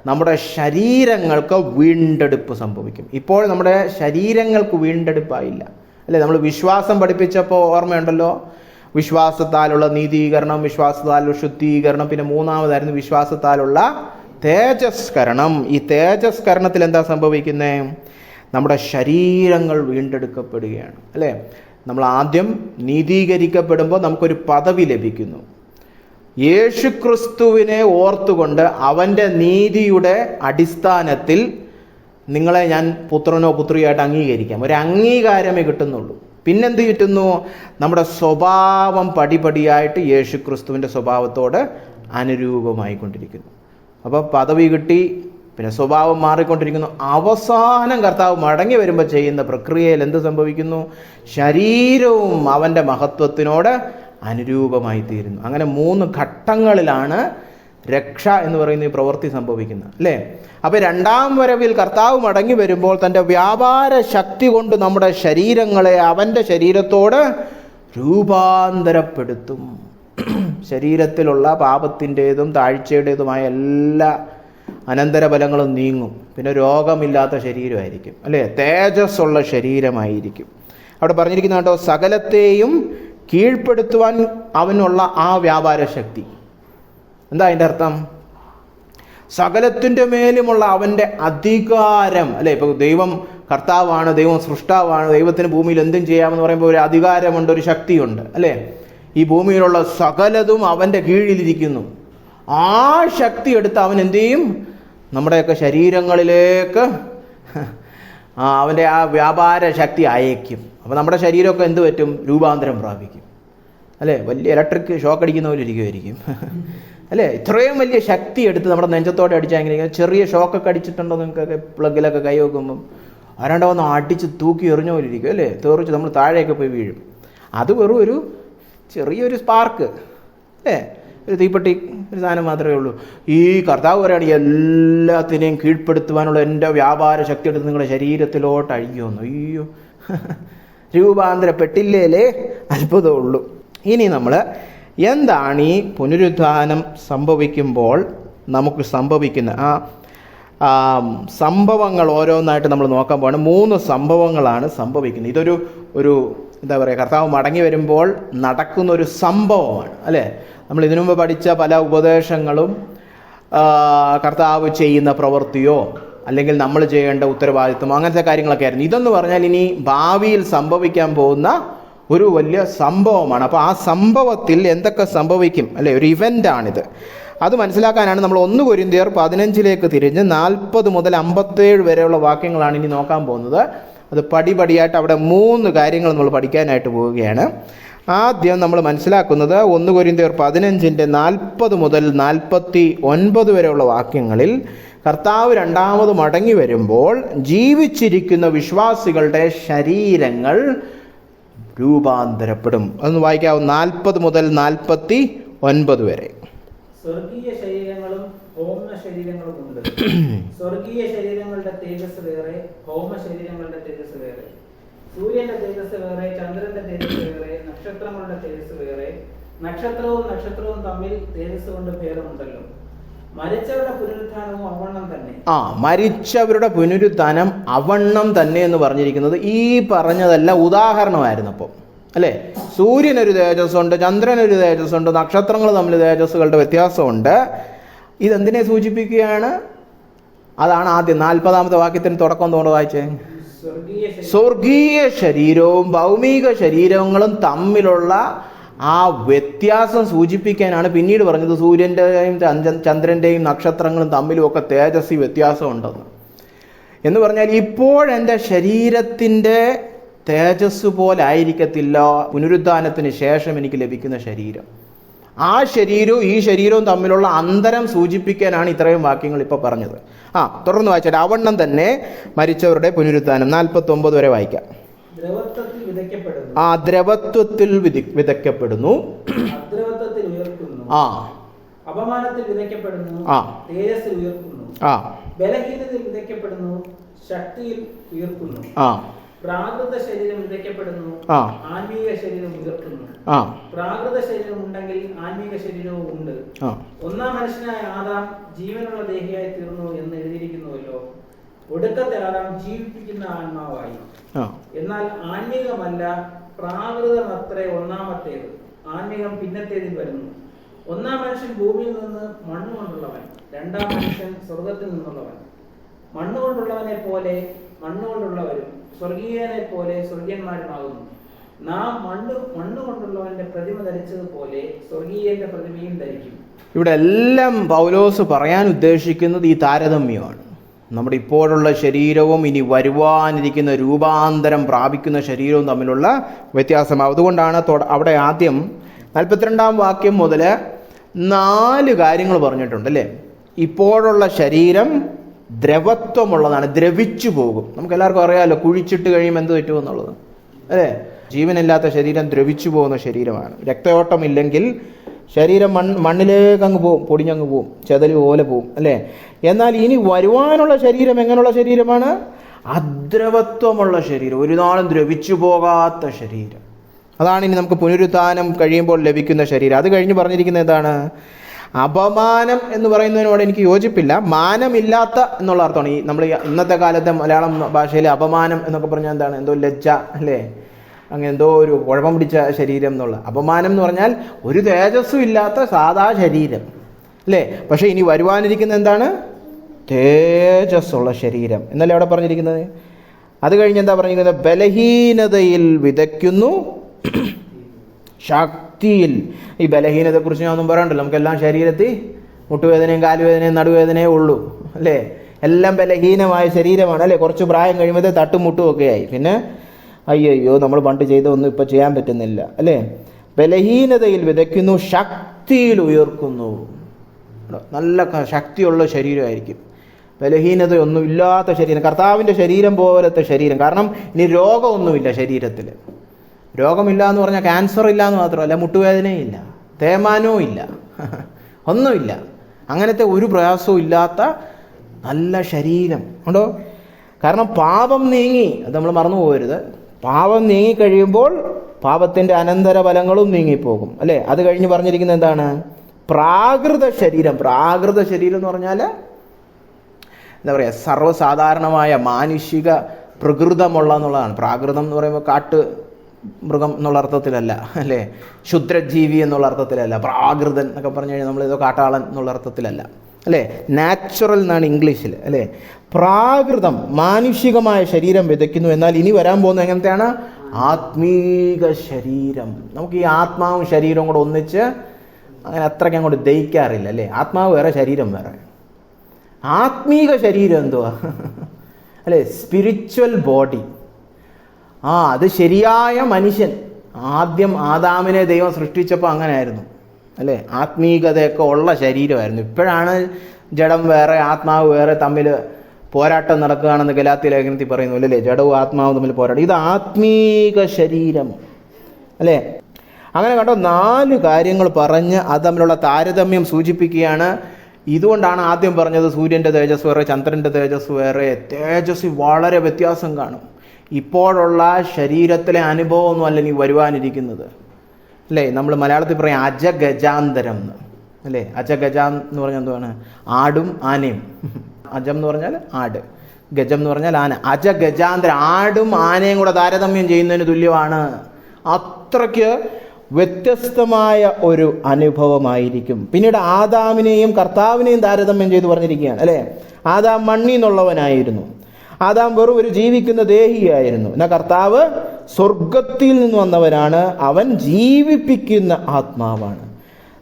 നമ്മുടെ ശരീരങ്ങൾക്ക് വീണ്ടെടുപ്പ് സംഭവിക്കും. ഇപ്പോൾ നമ്മുടെ ശരീരങ്ങൾക്ക് വീണ്ടെടുപ്പായില്ല, അല്ലേ? നമ്മൾ വിശ്വാസം പഠിപ്പിച്ചപ്പോൾ ഓർമ്മയുണ്ടല്ലോ, വിശ്വാസത്താലുള്ള നീതീകരണം, വിശ്വാസത്താലുള്ള ശുദ്ധീകരണം, പിന്നെ മൂന്നാമതായിരുന്നു വിശ്വാസത്താലുള്ള തേജസ്കരണം. ഈ തേജസ്കരണത്തിൽ എന്താ സംഭവിക്കുന്നത്? നമ്മുടെ ശരീരങ്ങൾ വീണ്ടെടുക്കപ്പെടുകയാണ്, അല്ലേ? നമ്മൾ ആദ്യം നീതീകരിക്കപ്പെടുമ്പോൾ നമുക്കൊരു പദവി ലഭിക്കുന്നു. യേശുക്രിസ്തുവിനെ ഓർത്തുകൊണ്ട് അവൻ്റെ നീതിയുടെ അടിസ്ഥാനത്തിൽ നിങ്ങളെ ഞാൻ പുത്രനോ പുത്രിയായിട്ട് അംഗീകരിക്കാം. ഒരു അംഗീകാരമേ കിട്ടുന്നുള്ളൂ. പിന്നെന്ത് കിട്ടുന്നു? നമ്മുടെ സ്വഭാവം പടിപടിയായിട്ട് യേശുക്രിസ്തുവിൻ്റെ സ്വഭാവത്തോട് അനുരൂപമായിക്കൊണ്ടിരിക്കുന്നു. അപ്പോൾ പദവി കിട്ടി, പിന്നെ സ്വഭാവം മാറിക്കൊണ്ടിരിക്കുന്നു. അവസാനം കർത്താവ് മടങ്ങി വരുമ്പോൾ ചെയ്യുന്ന പ്രക്രിയയിൽ എന്ത് സംഭവിക്കുന്നു? ശരീരവും അവൻ്റെ മഹത്വത്തിനോട് അനുരൂപമായി തീരുന്നു. അങ്ങനെ 3 ഘട്ടങ്ങളിലാണ് രക്ഷ എന്ന് പറയുന്ന ഈ പ്രവൃത്തി സംഭവിക്കുന്നത്, അല്ലേ? അപ്പോൾ രണ്ടാം വരവിൽ കർത്താവ് മടങ്ങി വരുമ്പോൾ തൻ്റെ വ്യാപാര ശക്തി കൊണ്ട് നമ്മുടെ ശരീരങ്ങളെ അവൻ്റെ ശരീരത്തോട് രൂപാന്തരപ്പെടുത്തും. ശരീരത്തിലുള്ള പാപത്തിൻ്റെതും താഴ്ചയുടേതുമായ എല്ലാ അനന്തരഫലങ്ങളും നീങ്ങും. പിന്നെ രോഗമില്ലാത്ത ശരീരമായിരിക്കും, അല്ലേ? തേജസ്സുള്ള ശരീരമായിരിക്കും. അവിടെ പറഞ്ഞിരിക്കുന്ന കേട്ടോ, സകലത്തെയും കീഴ്പ്പെടുത്തുവാൻ അവനുള്ള ആ വ്യാപാര ശക്തി. എന്താ അതിൻ്റെ അർത്ഥം? സകലത്തിൻ്റെ മേലുമുള്ള അവൻ്റെ അധികാരം, അല്ലേ? ഇപ്പോൾ ദൈവം കർത്താവാണ്, ദൈവം സൃഷ്ടാവാണ്, ദൈവത്തിന് ഭൂമിയിൽ എന്തും ചെയ്യാമെന്ന് പറയുമ്പോൾ ഒരു അധികാരമുണ്ട്, ഒരു ശക്തിയുണ്ട്, അല്ലേ? ഈ ഭൂമിയിലുള്ള സകലതും അവൻ്റെ കീഴിലിരിക്കുന്നു. ആ ശക്തി എടുത്ത് അവൻ എന്തു ചെയ്യും? നമ്മുടെയൊക്കെ ശരീരങ്ങളിലേക്ക് അവൻ്റെ ആ വ്യാപാര ശക്തി അയക്കും. അപ്പോൾ നമ്മുടെ ശരീരമൊക്കെ എന്ത് പറ്റും? രൂപാന്തരം പ്രാപിക്കും, അല്ലേ? വലിയ ഇലക്ട്രിക് ഷോക്ക് അടിക്കുന്ന പോലെ ഇരിക്കുമായിരിക്കും, അല്ലേ? ഇത്രയും വലിയ ശക്തി എടുത്ത് നമ്മുടെ നെഞ്ചത്തോടെ അടിച്ചാൽ എങ്ങനെ? ചെറിയ ഷോക്കൊക്കെ അടിച്ചിട്ടുണ്ടോ നിങ്ങൾക്കൊക്കെ? പ്ലഗിലൊക്കെ കൈ വെക്കുമ്പം ആരാണ്ടോ ഒന്ന് അടിച്ച് തൂക്കി എറിഞ്ഞ പോലെ ഇരിക്കും, അല്ലേ? തെറിച്ച് നമ്മൾ താഴെയൊക്കെ പോയി വീഴും. അത് വെറും ഒരു ചെറിയൊരു സ്പാർക്ക്, അല്ലേ? ഒരു തീപ്പെട്ടി, ഒരു സാധനം മാത്രമേ ഉള്ളൂ. ഈ കർത്താവ് പറയുകയാണ്, എല്ലാത്തിനെയും കീഴ്പ്പെടുത്തുവാനുള്ള എൻ്റെ വ്യാപാര ശക്തി എടുത്ത് നിങ്ങളുടെ ശരീരത്തിലോട്ട് അഴിക്കുമെന്ന്. അയ്യോ, രൂപാന്തരപ്പെട്ടില്ലേ? അത്ഭുതമുള്ളൂ. ഇനി നമ്മൾ എന്താണ് ഈ പുനരുത്ഥാനം സംഭവിക്കുമ്പോൾ നമുക്ക് സംഭവിക്കുന്ന ആ സംഭവങ്ങൾ ഓരോന്നായിട്ട് നമ്മൾ നോക്കാൻ പോവാണ്. 3 സംഭവങ്ങളാണ് സംഭവിക്കുന്നത്. ഇതൊരു എന്താ പറയുക, കർത്താവ് മടങ്ങി വരുമ്പോൾ നടക്കുന്ന ഒരു സംഭവമാണ്, അല്ലേ? നമ്മൾ ഇതിനു മുമ്പ് പഠിച്ച പല ഉപദേശങ്ങളും കർത്താവ് ചെയ്യുന്ന പ്രവൃത്തിയോ അല്ലെങ്കിൽ നമ്മൾ ചെയ്യേണ്ട ഉത്തരവാദിത്വമോ അങ്ങനത്തെ കാര്യങ്ങളൊക്കെ ആയിരുന്നു. ഇതെന്ന് പറഞ്ഞാൽ ഇനി ഭാവിയിൽ സംഭവിക്കാൻ പോകുന്ന ഒരു വലിയ സംഭവമാണ്. അപ്പോൾ ആ സംഭവത്തിൽ എന്തൊക്കെ സംഭവിക്കും, അല്ലേ, ഒരു ഇവൻ്റാണിത്. അത് മനസ്സിലാക്കാനാണ് നമ്മൾ 1 കൊരിന്ത്യർ 15 തിരിഞ്ഞ് 40 മുതൽ 57 വരെയുള്ള വാക്യങ്ങളാണ് ഇനി നോക്കാൻ പോകുന്നത്. അത് പടിപടിയായിട്ട് അവിടെ 3 കാര്യങ്ങൾ നമ്മൾ പഠിക്കാനായിട്ട് പോവുകയാണ്. ആദ്യം നമ്മൾ മനസ്സിലാക്കുന്നത് 1 കൊരിന്ത്യർ 15 40 മുതൽ 49 വരെയുള്ള വാക്യങ്ങളിൽ കർത്താവ് രണ്ടാമത് മടങ്ങി വരുമ്പോൾ ജീവിച്ചിരിക്കുന്ന വിശ്വാസികളുടെ ശരീരങ്ങൾ രൂപാന്തരപ്പെടും. അതൊന്ന് വായിക്കാവും. 40 മുതൽ 49 വരെ. സ്വർഗീയ ശരീരങ്ങളും ഭൗമ ശരീരങ്ങളും ഉണ്ട്. സ്വർഗീയ ശരീരങ്ങളുടെ തേജസ് വേറെ, ഭൗമ ശരീരങ്ങളുടെ തേജസ് വേറെ. സൂര്യന്റെ തേജസ് വേറെ, ചന്ദ്രന്റെ തേജസ് വേറെ, നക്ഷത്രങ്ങളുടെ തേജസ് വേറെ. നക്ഷത്രവും തമ്മിൽ തേജസ് കൊണ്ട് ഭേദമുണ്ടല്ലോ. മരിച്ചവരുടെ പുനരുത്ഥാനവും അവണ്ണം തന്നെ. മരിച്ചവരുടെ പുനരുത്ഥാനം അവണ്ണം തന്നെ എന്ന് പറഞ്ഞിരിക്കുന്നത് ഈ പറഞ്ഞതല്ല ഉദാഹരണമായിരുന്നു. അപ്പം അല്ലേ, സൂര്യനൊരു തേജസ്സുണ്ട്, ചന്ദ്രനൊരു തേജസ്സുണ്ട്, നക്ഷത്രങ്ങൾ തമ്മിൽ തേജസ്സുകളുടെ വ്യത്യാസമുണ്ട്. ഇതെന്തിനെ സൂചിപ്പിക്കുകയാണ്? അതാണ് ആദ്യം 40-ാമത്തെ വാക്യത്തിന് തുടക്കം തോണ്ട് വായിച്ചേ. സ്വർഗീയ ശരീരവും ഭൗമിക ശരീരങ്ങളും തമ്മിലുള്ള ആ വ്യത്യാസം സൂചിപ്പിക്കാനാണ് പിന്നീട് പറഞ്ഞത് സൂര്യൻ്റെയും ചന്ദ്രൻ്റെയും നക്ഷത്രങ്ങളും തമ്മിലും ഒക്കെ തേജസ്സി വ്യത്യാസമുണ്ടെന്ന്. എന്ന് പറഞ്ഞാൽ ഇപ്പോഴെൻ്റെ ശരീരത്തിൻ്റെ തേജസ് പോലെ ആയിരിക്കത്തില്ല പുനരുത്ഥാനത്തിന് ശേഷം എനിക്ക് ലഭിക്കുന്ന ശരീരം. ആ ശരീരവും ഈ ശരീരവും തമ്മിലുള്ള അന്തരം സൂചിപ്പിക്കാനാണ് ഇത്രയും വാക്യങ്ങൾ ഇപ്പോൾ പറഞ്ഞത്. തുടർന്ന് വായിച്ചാൽ അവണ്ണം തന്നെ മരിച്ചവരുടെ പുനരുത്ഥാനം. 49 വരെ വായിക്കാം. ദ്രവത്വത്തിൽ വിതയ്ക്കപ്പെടുന്നു. ദ്രവത്വത്തിൽ വിതയ്ക്കപ്പെടുന്നു. അദ്രവത്വത്തിൽ ഉയർത്തുന്നു. അപമാനത്തിൽ വിതയ്ക്കപ്പെടുന്നു. തേജസ്സിൽ ഉയർത്തുന്നു. ബലഹീനതയിൽ വിതയ്ക്കപ്പെടുന്നു. ശക്തിയിൽ ഉയർത്തുന്നു. പ്രാകൃത ശരീരം വിതയ്ക്കപ്പെടുന്നു. ആത്മീക ശരീരം ഉയർത്തുന്നു. പ്രാകൃത ശരീരം ഉണ്ടെങ്കിൽ ആത്മീക ശരീരവും ഉണ്ട്. ഒന്നാം മനുഷ്യനായ ആദാം ജീവനുള്ള ദേഹിയായി തീർന്നു എന്ന് എഴുതിയിരിക്കുന്നുവല്ലോ. ഒടുക്കത്തെ ആദാം ജീവിപ്പിക്കുന്ന ആത്മാവായി. എന്നാൽ ആത്മീകമല്ല, പ്രാകൃതമത്രേ ഒന്നാമത്തേത്. ആത്മീകം പിന്നത്തേതിൽ വരുന്നു. ഒന്നാം മനുഷ്യൻ ഭൂമിയിൽ നിന്ന് മണ്ണുകൊണ്ടുള്ളവൻ, രണ്ടാം മനുഷ്യൻ സ്വർഗത്തിൽ നിന്നുള്ളവൻ. മണ്ണുകൊണ്ടുള്ളവനെ പോലെ മണ്ണുകൊണ്ടുള്ളവരും സ്വർഗീയനെ പോലെ സ്വർഗീയന്മാരുമാകുന്നു. നാം മണ്ണുകൊണ്ടുള്ളവന്റെ പ്രതിമ ധരിച്ചതുപോലെ സ്വർഗീയന്റെ പ്രതിമയും ധരിക്കും. ഇവിടെ എല്ലാം പൗലോസ് പറയാൻ ഉദ്ദേശിക്കുന്നത് ഈ താരതമ്യമാണ്. നമ്മുടെ ഇപ്പോഴുള്ള ശരീരവും ഇനി വരുവാനിരിക്കുന്ന രൂപാന്തരം പ്രാപിക്കുന്ന ശരീരവും തമ്മിലുള്ള വ്യത്യാസം. അതുകൊണ്ടാണ് അവിടെ ആദ്യം 42-ാം വാക്യം മുതൽ 4 കാര്യങ്ങൾ പറഞ്ഞിട്ടുണ്ട്, അല്ലേ. ഇപ്പോഴുള്ള ശരീരം ദ്രവത്വമുള്ളതാണ്, ദ്രവിച്ചു പോകും. നമുക്ക് എല്ലാവർക്കും അറിയാമല്ലോ, കുഴിച്ചിട്ട് കഴിയുമ്പോൾ എന്ത് പറ്റുമെന്നുള്ളത്, അല്ലേ. ജീവനില്ലാത്ത ശരീരം ദ്രവിച്ചു പോകുന്ന ശരീരമാണ്. രക്തയോട്ടമില്ലെങ്കിൽ ശരീരം മണ്ണിലേക്ക് അങ്ങ് പോവും, പൊടിഞ്ഞങ്ങ് പോവും, ചെതല് പോലെ പോവും, അല്ലേ. എന്നാൽ ഇനി വരുവാനുള്ള ശരീരം എങ്ങനെയുള്ള ശരീരമാണ്? അദ്രവത്വമുള്ള ശരീരം, ഒരു നാളും ദ്രവിച്ചു പോകാത്ത ശരീരം. അതാണ് ഇനി നമുക്ക് പുനരുത്ഥാനം കഴിയുമ്പോൾ ലഭിക്കുന്ന ശരീരം. അത് കഴിഞ്ഞ് പറഞ്ഞിരിക്കുന്നത് എന്താണ്? അപമാനം എന്ന് പറയുന്നതിനോട് എനിക്ക് യോജിപ്പില്ല. മാനമില്ലാത്ത എന്നുള്ള അർത്ഥമാണ്. ഈ നമ്മൾ ഇന്നത്തെ കാലത്തെ മലയാളം ഭാഷയിൽ അപമാനം എന്നൊക്കെ പറഞ്ഞാൽ എന്താണ്? എന്തോ ലജ്ജ, അല്ലേ, അങ്ങനെ എന്തോ ഒരു കുഴപ്പം പിടിച്ച ശരീരം എന്നുള്ള. അപമാനം എന്ന് പറഞ്ഞാൽ ഒരു തേജസ്സും ഇല്ലാത്ത സാധാ ശരീരം, അല്ലേ. പക്ഷെ ഇനി വരുവാനിരിക്കുന്ന എന്താണ്? തേജസ്സുള്ള ശരീരം എന്നല്ലേ അവിടെ പറഞ്ഞിരിക്കുന്നത്. അത് കഴിഞ്ഞ് എന്താ പറഞ്ഞിരിക്കുന്നത്? ബലഹീനതയിൽ വിതയ്ക്കുന്നു, ശക്തിയിൽ. ഈ ബലഹീനതയെക്കുറിച്ച് ഞാൻ ഒന്നും പറയണ്ടല്ലോ. നമുക്കെല്ലാം ശരീരത്തിൽ മുട്ടുവേദനയും കാലുവേദനയും നടുവേദനയും ഉള്ളൂ, അല്ലേ. എല്ലാം ബലഹീനമായ ശരീരമാണ്, അല്ലേ. കുറച്ച് പ്രായം കഴിയുമ്പോൾ തട്ടും മുട്ടും ഒക്കെ ആയി. പിന്നെ അയ്യോ നമ്മൾ പണ്ട് ചെയ്തൊന്നും ഇപ്പം ചെയ്യാൻ പറ്റുന്നില്ല, അല്ലേ. ബലഹീനതയിൽ വിതയ്ക്കുന്നു, ശക്തിയിൽ ഉയർക്കുന്നു. നല്ല ശക്തിയുള്ള ശരീരമായിരിക്കും. ബലഹീനതയൊന്നും ഇല്ലാത്ത ശരീരം, കർത്താവിൻ്റെ ശരീരം പോലത്തെ ശരീരം. കാരണം ഇനി രോഗമൊന്നുമില്ല ശരീരത്തിൽ. രോഗമില്ല എന്ന് പറഞ്ഞാൽ ക്യാൻസർ ഇല്ല എന്ന് മാത്രമല്ല, മുട്ടുവേദനയും ഇല്ല, തേയ്മാനവും ഇല്ല, ഒന്നുമില്ല. അങ്ങനത്തെ ഒരു പ്രയാസവും ഇല്ലാത്ത നല്ല ശരീരം ഉണ്ടോ. കാരണം പാപം നീങ്ങി, അത് നമ്മൾ മറന്നു പോകരുത്. പാപം നീങ്ങിക്കഴിയുമ്പോൾ പാപത്തിൻ്റെ അനന്തര ഫലങ്ങളും നീങ്ങിപ്പോകും, അല്ലേ. അത് കഴിഞ്ഞ് പറഞ്ഞിരിക്കുന്നത് എന്താണ്? പ്രാകൃത ശരീരം. പ്രാകൃത ശരീരം എന്ന് പറഞ്ഞാൽ എന്താ പറയുക, സർവ്വസാധാരണമായ മാനുഷിക പ്രകൃതമുള്ള എന്നുള്ളതാണ്. പ്രാകൃതം എന്ന് പറയുമ്പോൾ കാട്ട് മൃഗം എന്നുള്ള അർത്ഥത്തിലല്ല, അല്ലേ. ക്ഷുദ്രജീവി എന്നുള്ള അർത്ഥത്തിലല്ല. പ്രാകൃതൻ എന്നൊക്കെ പറഞ്ഞു കഴിഞ്ഞാൽ നമ്മളിതോ കാട്ടാളൻ എന്നുള്ള അർത്ഥത്തിലല്ല, അല്ലേ? നാച്ചുറൽ എന്നാണ് ഇംഗ്ലീഷിൽ, അല്ലേ? പ്രാകൃതം, മാനുഷികമായ ശരീരം വിതയ്ക്കുന്നു. എന്നാൽ ഇനി വരാൻ പോകുന്നത് എങ്ങനത്തെയാണ്? ആത്മീക ശരീരം. നമുക്ക് ഈ ആത്മാവും ശരീരവും കൂടെ ഒന്നിച്ച് അങ്ങനെ അത്രയ്ക്ക് അങ്ങോട്ട് ദഹിക്കാറില്ല, അല്ലേ? ആത്മാവ് വേറെ, ശരീരം വേറെ. ആത്മീക ശരീരം എന്തുവാ? അല്ലേ? Spiritual body. അത് ശരിയായ മനുഷ്യൻ. ആദ്യം ആദാമിനെ ദൈവം സൃഷ്ടിച്ചപ്പോൾ അങ്ങനെയായിരുന്നു, അല്ലേ? ആത്മീകതയൊക്കെ ഉള്ള ശരീരമായിരുന്നു. ഇപ്പോഴാണ് ജഡം വേറെ ആത്മാവ് വേറെ തമ്മിൽ പോരാട്ടം നടക്കുകയാണെന്ന് ഗലാത്യ ലേഖനത്തിൽ പറയുന്നു, അല്ലേ? ജഡവും ആത്മാവും തമ്മിൽ പോരാട്ടം. ഇത് ആത്മീക ശരീരം, അല്ലേ? അങ്ങനെ കണ്ടോ, 4 കാര്യങ്ങൾ പറഞ്ഞ് അത് തമ്മിലുള്ള താരതമ്യം സൂചിപ്പിക്കുകയാണ്. ഇതുകൊണ്ടാണ് ആദ്യം പറഞ്ഞത് സൂര്യൻ്റെ തേജസ് വേറെ, ചന്ദ്രൻ്റെ തേജസ് വേറെ. തേജസ് വളരെ വ്യത്യാസം കാണും. ഇപ്പോഴുള്ള ശരീരത്തിലെ അനുഭവമൊന്നും അല്ല നീ വരുവാനിരിക്കുന്നത്, അല്ലേ? നമ്മൾ മലയാളത്തിൽ പറയും അജഗജാന്തരം എന്ന്, അല്ലേ? അജഗജാൻ എന്ന് പറഞ്ഞാൽ എന്തുവാണ്? ആടും ആനയും. അജം എന്ന് പറഞ്ഞാൽ ആട്, ഗജം എന്ന് പറഞ്ഞാൽ ആന. അജഗജാന്തരം, ആടും ആനയും കൂടെ താരതമ്യം ചെയ്യുന്നതിന് തുല്യമാണ്. അത്രയ്ക്ക് വ്യത്യസ്തമായ ഒരു അനുഭവമായിരിക്കും. പിന്നീട് ആദാമിനെയും കർത്താവിനെയും താരതമ്യം ചെയ്ത് പറഞ്ഞിരിക്കുകയാണ്, അല്ലേ? ആദാം മണ്ണിൽ നിന്നുള്ളവനായിരുന്നു. ആദാം വെറും ഒരു ജീവിക്കുന്ന ദേഹിയായിരുന്നു. എന്നാൽ കർത്താവ് സ്വർഗത്തിൽ നിന്ന് വന്നവനാണ്. അവൻ ജീവിപ്പിക്കുന്ന ആത്മാവാണ്.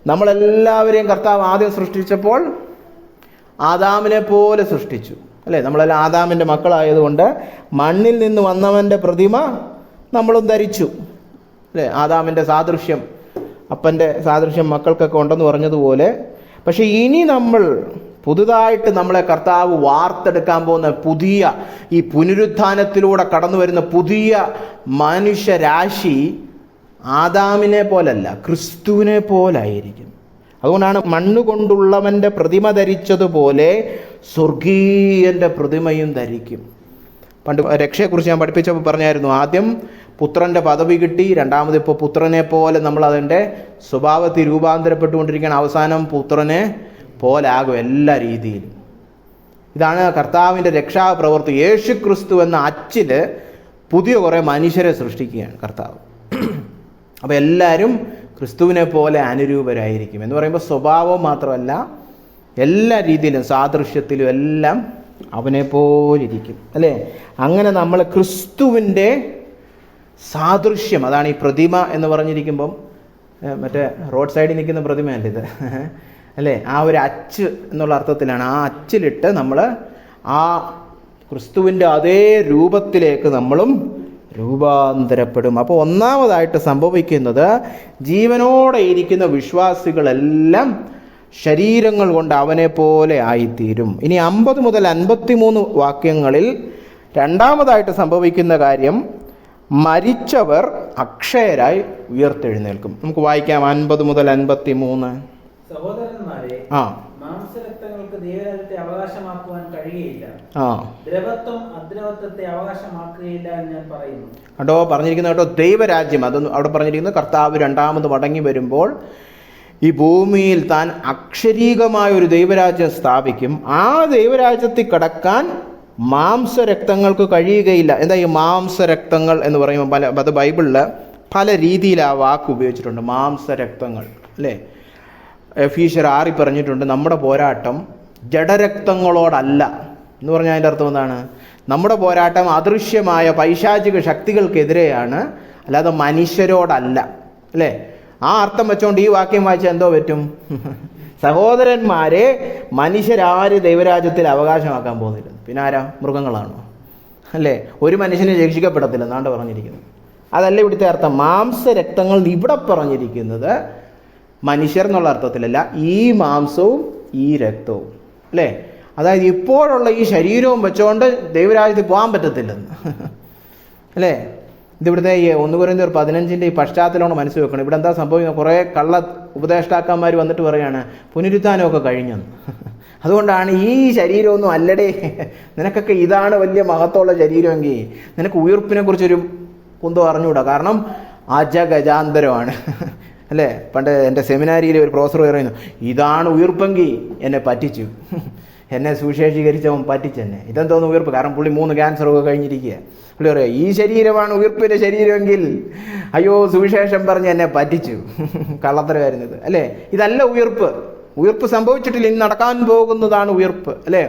നമ്മളെല്ലാവരെയും കർത്താവ് ആദ്യം സൃഷ്ടിച്ചപ്പോൾ ആദാമിനെ പോലെ സൃഷ്ടിച്ചു, അല്ലേ? നമ്മളെല്ലാം ആദാമിൻ്റെ മക്കളായതുകൊണ്ട് മണ്ണിൽ നിന്ന് വന്നവൻ്റെ പ്രതിമ നമ്മളും ധരിച്ചു, അല്ലേ? ആദാമിൻ്റെ സാദൃശ്യം, അപ്പൻ്റെ സാദൃശ്യം മക്കൾക്കൊക്കെ ഉണ്ടെന്ന് പറഞ്ഞതുപോലെ. പക്ഷെ ഇനി നമ്മൾ പുതുതായിട്ട് നമ്മളെ കർത്താവ് വാർത്തെടുക്കാൻ പോകുന്ന പുതിയ ഈ പുനരുത്ഥാനത്തിലൂടെ കടന്നു വരുന്ന പുതിയ മനുഷ്യരാശി ആദാമിനെ പോലല്ല, ക്രിസ്തുവിനെ പോലായിരിക്കും. അതുകൊണ്ടാണ് മണ്ണുകൊണ്ടുള്ളവൻ്റെ പ്രതിമ ധരിച്ചതുപോലെ സ്വർഗീയൻ്റെ പ്രതിമയും ധരിക്കും. പണ്ട് രക്ഷയെക്കുറിച്ച് ഞാൻ പഠിപ്പിച്ചപ്പോൾ പറഞ്ഞായിരുന്നു, ആദ്യം പുത്രൻ്റെ പദവി കിട്ടി, രണ്ടാമത് ഇപ്പോൾ പുത്രനെ പോലെ നമ്മൾ അതിൻ്റെ സ്വഭാവത്തിൽ രൂപാന്തരപ്പെട്ടുകൊണ്ടിരിക്കുകയാണ്. അവസാനം പുത്രനെ പോലാകും എല്ലാ രീതിയിലും. ഇതാണ് കർത്താവിൻ്റെ രക്ഷാപ്രവൃത്തി. യേശു ക്രിസ്തു എന്ന അച്ചിൽ പുതിയ കുറേ മനുഷ്യരെ സൃഷ്ടിക്കുകയാണ് കർത്താവ്. അപ്പോൾ എല്ലാവരും ക്രിസ്തുവിനെ പോലെ അനുരൂപരായിരിക്കും എന്ന് പറയുമ്പോൾ സ്വഭാവം മാത്രമല്ല, എല്ലാ രീതിയിലും സാദൃശ്യത്തിലും എല്ലാം അവനെ പോലിരിക്കും, അല്ലേ? അങ്ങനെ നമ്മൾ ക്രിസ്തുവിൻ്റെ സാദൃശ്യം, അതാണ് ഈ പ്രതിമ എന്ന് പറഞ്ഞിരിക്കുമ്പം മറ്റേ റോഡ് സൈഡിൽ നിൽക്കുന്ന പ്രതിമയല്ല ഇത്, അല്ലേ? ആ ഒരു അച്ച് എന്നുള്ള അർത്ഥത്തിലാണ്. ആ അച്ചിലിട്ട് നമ്മൾ ആ ക്രിസ്തുവിൻ്റെ അതേ രൂപത്തിലേക്ക് നമ്മളും രൂപാന്തരപ്പെടും. അപ്പോൾ ഒന്നാമതായിട്ട് സംഭവിക്കുന്നത്, ജീവനോടെ ഇരിക്കുന്ന വിശ്വാസികളെല്ലാം ശരീരങ്ങൾ കൊണ്ട് അവനെ പോലെ ആയിത്തീരും. ഇനി 50 മുതൽ 53 വാക്യങ്ങളിൽ രണ്ടാമതായിട്ട് സംഭവിക്കുന്ന കാര്യം, മരിച്ചവർ അക്ഷയരായി ഉയർത്തെഴുന്നേൽക്കും. നമുക്ക് വായിക്കാം 50 മുതൽ 53. സഹോദരന്മാരെ, മാംസരക്തങ്ങൾക്ക് ദൈവരാജ്യത്തെ അവകാശമാക്കുവാൻ കഴിയുകയില്ല, ദ്രവത്വം അദ്രവത്വത്തെ അവകാശമാക്കുകയില്ല എന്ന് ഞാൻ പറയുന്നു. കേട്ടോ പറഞ്ഞിരിക്കുന്ന, കേട്ടോ, ദൈവരാജ്യം. അതൊന്നും അവിടെ പറഞ്ഞിരിക്കുന്നത് കർത്താവ് രണ്ടാമത് മടങ്ങി വരുമ്പോൾ ഈ ഭൂമിയിൽ താൻ അക്ഷരീകമായ ഒരു ദൈവരാജ്യം സ്ഥാപിക്കും. ആ ദൈവരാജ്യത്തിൽ കടക്കാൻ മാംസരക്തങ്ങൾക്ക് കഴിയുകയില്ല. എന്താ ഈ മാംസരക്തങ്ങൾ എന്ന് പറയുമ്പോൾ അത് ബൈബിളിൽ പല രീതിയിൽ ആ വാക്ക് ഉപയോഗിച്ചിട്ടുണ്ട്, മാംസരക്തങ്ങൾ, അല്ലേ? എഫീഷ്യർ 6 പറഞ്ഞിട്ടുണ്ട്, നമ്മുടെ പോരാട്ടം ജഡരക്തങ്ങളോടല്ല എന്ന് പറഞ്ഞാൽ അതിൻ്റെ അർത്ഥം എന്താണ്? നമ്മുടെ പോരാട്ടം അദൃശ്യമായ പൈശാചിക ശക്തികൾക്കെതിരെയാണ്, അല്ലാതെ മനുഷ്യരോടല്ല, അല്ലേ? ആ അർത്ഥം വെച്ചുകൊണ്ട് ഈ വാക്യം വായിച്ചാൽ എന്തോ പറ്റും? സഹോദരന്മാരെ, മനുഷ്യരാര് ദൈവരാജ്യത്തിൽ അവകാശമാക്കാൻ പോകുന്നില്ല, പിന്നെ ആരാ? മൃഗങ്ങളാണോ? അല്ലേ? ഒരു മനുഷ്യനെ രക്ഷിക്കപ്പെടത്തില്ല എന്നാണ് പറഞ്ഞിരിക്കുന്നത്. അതല്ല ഇവിടുത്തെ അർത്ഥം. മാംസരക്തങ്ങൾ ഇവിടെ പറഞ്ഞിരിക്കുന്നത് മനുഷ്യർ എന്നുള്ള അർത്ഥത്തിലല്ല, ഈ മാംസവും ഈ രക്തവും, അല്ലേ? അതായത് ഇപ്പോഴുള്ള ഈ ശരീരവും വെച്ചുകൊണ്ട് ദൈവരാജ്യത്തിൽ പോകാൻ പറ്റത്തില്ലെന്ന്, അല്ലേ? ഇതിവിടുത്തെ ഈ 1 കൊരിന്ത്യർ 15 ഈ പശ്ചാത്തലമാണ് മനസ്സിൽ വെക്കണം. ഇവിടെ എന്താ സംഭവിക്കുന്നത്? കുറേ കള്ള ഉപദേഷ്ടാക്കന്മാർ വന്നിട്ട് പറയാണ് പുനരുത്ഥാനമൊക്കെ കഴിഞ്ഞെന്ന്. അതുകൊണ്ടാണ് ഈ ശരീരമൊന്നും അല്ലടേ, നിനക്കൊക്കെ ഇതാണ് വലിയ മഹത്വമുള്ള ശരീരമെങ്കിൽ നിനക്ക് ഉയർപ്പിനെ കുറിച്ചൊരു കുന്തം അറിഞ്ഞുകൂടാ. കാരണം അജഗജാന്തരമാണ്, അല്ലേ? പണ്ട് എൻ്റെ സെമിനാരിയിൽ ഒരു പ്രൊഫസർ പറയുന്നു, ഇതാണ് ഉയർപ്പെങ്കിൽ എന്നെ പറ്റിച്ചു, എന്നെ സുവിശേഷീകരിച്ചവൻ പറ്റിച്ചെന്നെ. ഇതെന്തോന്ന് ഉയർപ്പ്? കാരണം പുള്ളി 3 ക്യാൻസറൊക്കെ കഴിഞ്ഞിരിക്കുക. പുള്ളി പറയാം, ഈ ശരീരമാണ് ഉയർപ്പിൻ്റെ ശരീരമെങ്കിൽ അയ്യോ സുവിശേഷം പറഞ്ഞ് എന്നെ പറ്റിച്ചു, കള്ളത്തരമായിരുന്നത്, അല്ലേ? ഇതല്ല ഉയർപ്പ്. ഉയർപ്പ് സംഭവിച്ചിട്ടില്ല, ഇനി നടക്കാൻ പോകുന്നതാണ് ഉയർപ്പ്, അല്ലേ?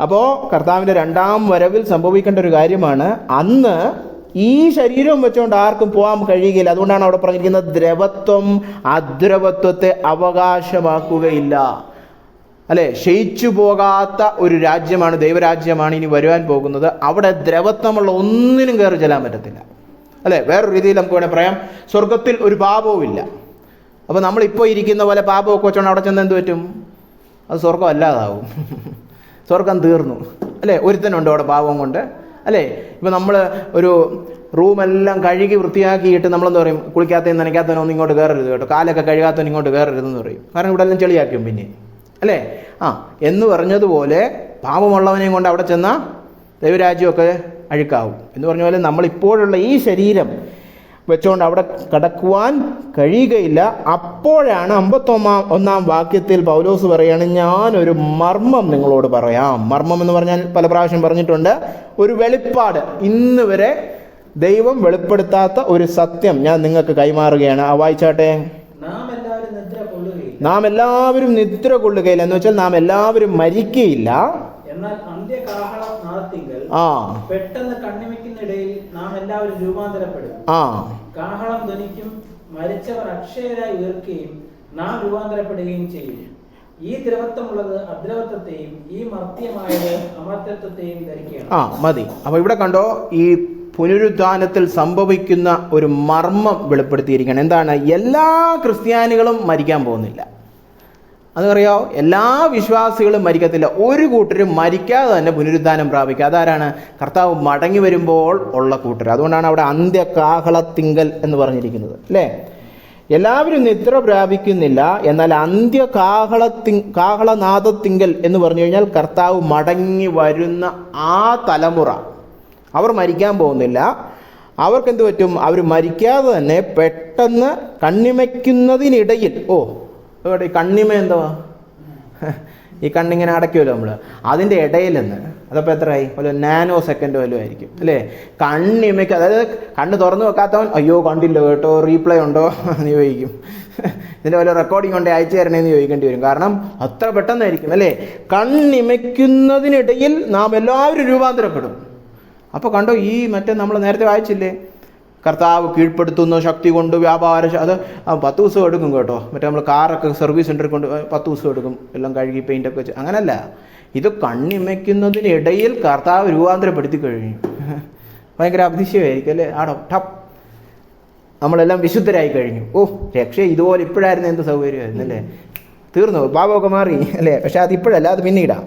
അപ്പോൾ കർത്താവിൻ്റെ രണ്ടാം വരവിൽ സംഭവിക്കേണ്ട ഒരു കാര്യമാണ്. അന്ന് ഈ ശരീരം വെച്ചുകൊണ്ട് ആർക്കും പോകാൻ കഴിയുകയില്ല. അതുകൊണ്ടാണ് അവിടെ പറഞ്ഞിരിക്കുന്നത്, ദ്രവത്വം അദ്രവത്വത്തെ അവകാശമാക്കുകയില്ല, അല്ലെ? ക്ഷയിച്ചു പോകാത്ത ഒരു രാജ്യമാണ്, ദൈവരാജ്യമാണ് ഇനി വരുവാൻ പോകുന്നത്. അവിടെ ദ്രവത്വമുള്ള ഒന്നിനും കയറി ചെല്ലാൻ പറ്റത്തില്ല, അല്ലെ? വേറൊരു രീതിയിൽ നമുക്ക് വേണേൽ പറയാം, സ്വർഗത്തിൽ ഒരു പാപവും ഇല്ല. അപ്പോൾ നമ്മളിപ്പോൾ ഇരിക്കുന്ന പോലെ പാപമൊക്കെ വെച്ചോണ്ട് അവിടെ ചെന്ന് എന്ത് പറ്റും? അത് സ്വർഗം അല്ലാതാവും. സ്വർഗം തീർന്നു, അല്ലേ? ഒരുത്തനുണ്ടോ അവിടെ പാപം കൊണ്ട്, അല്ലേ? ഇപ്പം നമ്മൾ ഒരു റൂമെല്ലാം കഴുകി വൃത്തിയാക്കിയിട്ട് നമ്മളെന്താ പറയും, കുളിക്കാത്തതിന് നനയ്ക്കാത്തവനൊന്നും ഇങ്ങോട്ട് കയറരുത് കേട്ടോ, കാലൊക്കെ കഴുകാത്തവൻ ഇങ്ങോട്ട് കയറരുതെന്ന് പറയും. കാരണം ഇവിടെ എല്ലാം ചെളിയാക്കും പിന്നെ, അല്ലേ? എന്ന് പറഞ്ഞതുപോലെ പാപമുള്ളവനെയും കൊണ്ട് അവിടെ ചെന്നാൽ ദൈവരാജ്യമൊക്കെ അഴുക്കാവും എന്ന് പറഞ്ഞ പോലെ നമ്മളിപ്പോഴുള്ള ഈ ശരീരം വെച്ചുകൊണ്ട് അവിടെ കടക്കുവാൻ കഴിയുകയില്ല. അപ്പോഴാണ് 51 വാക്യത്തിൽ പൗലോസ് പറയാണ്, ഞാനൊരു മർമ്മം നിങ്ങളോട് പറയാം. മർമ്മം എന്ന് പറഞ്ഞാൽ പല പ്രാവശ്യം പറഞ്ഞിട്ടുണ്ട്, ഒരു വെളിപ്പാട്. ഇന്ന് വരെ ദൈവം വെളിപ്പെടുത്താത്ത ഒരു സത്യം ഞാൻ നിങ്ങൾക്ക് കൈമാറുകയാണ്. വായിച്ചാട്ടെ. നാം എല്ലാവരും നിദ്ര കൊള്ളുകയില്ല എന്ന് വെച്ചാൽ നാം എല്ലാവരും മരിക്കയില്ല, എന്നാൽ അന്ത്യകാഹളം നാദത്തിങ്കൽ പെട്ടെന്ന് കണ്ണിമയ്ക്കുന്നിടയിൽ നാം എല്ലാവരും രൂപാന്തരപ്പെടും. കാഹളം ധ്വനിക്കും, മരിച്ചവർ അക്ഷയരായി ഉയർക്കുകയും നാം രൂപാന്തരപ്പെടുകയും ചെയ്യും. ഈ ദ്രവത്വമുള്ളത് അദ്രവത്വത്തെയും ഈ മർത്യമായത് അമർത്യത്വത്തെയും ധരിക്കുകയാണ്. മതി. അപ്പൊ ഇവിടെ കണ്ടോ, ഈ പുനരുദ്ധാനത്തിൽ സംഭവിക്കുന്ന ഒരു മർമ്മം വെളിപ്പെടുത്തിയിരിക്കുകയാണ്. എന്താണ്? എല്ലാ ക്രിസ്ത്യാനികളും മരിക്കാൻ പോകുന്നില്ല, അതറിയാവോ? എല്ലാ വിശ്വാസികളും മരിക്കത്തില്ല. ഒരു കൂട്ടരും മരിക്കാതെ തന്നെ പുനരുദ്ധാനം പ്രാപിക്കുക. അതാരാണ്? കർത്താവ് മടങ്ങി വരുമ്പോൾ ഉള്ള കൂട്ടർ. അതുകൊണ്ടാണ് അവിടെ അന്ത്യകാഹളത്തിങ്കൽ എന്ന് പറഞ്ഞിരിക്കുന്നത്, അല്ലേ? എല്ലാവരും നിദ്ര പ്രാപിക്കുന്നില്ല, എന്നാൽ കാഹളനാദത്തിങ്കൽ എന്ന് പറഞ്ഞു കഴിഞ്ഞാൽ കർത്താവ് മടങ്ങി വരുന്ന ആ തലമുറ, അവർ മരിക്കാൻ പോകുന്നില്ല. അവർക്കെന്ത് പറ്റും? അവർ മരിക്കാതെ തന്നെ പെട്ടെന്ന് കണ്ണിമയ്ക്കുന്നതിനിടയിൽ, ഈ കണ്ണിമ എന്തുവാ? ഈ കണ്ണിങ്ങനെ അടയ്ക്കുമല്ലോ നമ്മൾ, അതിൻ്റെ ഇടയിലെന്ന് അതപ്പോൾ എത്രയായി? ഒരു നാനോ സെക്കൻഡ് വല്ലതും ആയിരിക്കും, അല്ലേ? കണ്ണിമയ്ക്ക്, അതായത് കണ്ണ് തുറന്നു വെക്കാത്തവൻ അയ്യോ കണ്ടില്ല കേട്ടോ, റീപ്ലേ ഉണ്ടോ എന്ന് ചോദിക്കും. ഇതിൻ്റെ വല്ല റെക്കോർഡിംഗ് ഉണ്ടേ അയച്ചു തരണേന്ന് ചോദിക്കേണ്ടി വരും. കാരണം അത്ര പെട്ടെന്നായിരിക്കും, അല്ലേ? കണ്ണിമയ്ക്കുന്നതിനിടയിൽ നാം എല്ലാവരും രൂപാന്തരപ്പെടും. അപ്പോൾ കണ്ടോ, ഈ മറ്റേ നമ്മൾ നേരത്തെ വായിച്ചില്ലേ, കർത്താവ് കീഴ്പ്പെടുത്തുന്ന ശക്തി കൊണ്ട് വ്യാപാര, അത് 10 ദിവസം എടുക്കും കേട്ടോ. മറ്റേ നമ്മൾ കാറൊക്കെ സർവീസ് സെൻ്ററിൽ കൊണ്ട് 10 ദിവസം എടുക്കും, എല്ലാം കഴുകി പെയിൻ്റൊക്കെ വെച്ച്. അങ്ങനല്ല, ഇത് കണ്ണിമയ്ക്കുന്നതിനിടയിൽ കർത്താവ് രൂപാന്തരപ്പെടുത്തി കഴിഞ്ഞു. ഭയങ്കര അതിശയമായിരിക്കും, അല്ലേ? ആടോ ടപ്പ്, നമ്മളെല്ലാം വിശുദ്ധരായി കഴിഞ്ഞു. രക്ഷ ഇതുപോലെ ഇപ്പോഴായിരുന്നു എന്ത് സൗകര്യമായിരുന്നു, അല്ലേ? തീർന്നു, പാപമൊക്കെ മാറി, അല്ലേ? പക്ഷെ അതിപ്പോഴല്ല, അത് പിന്നീടാ.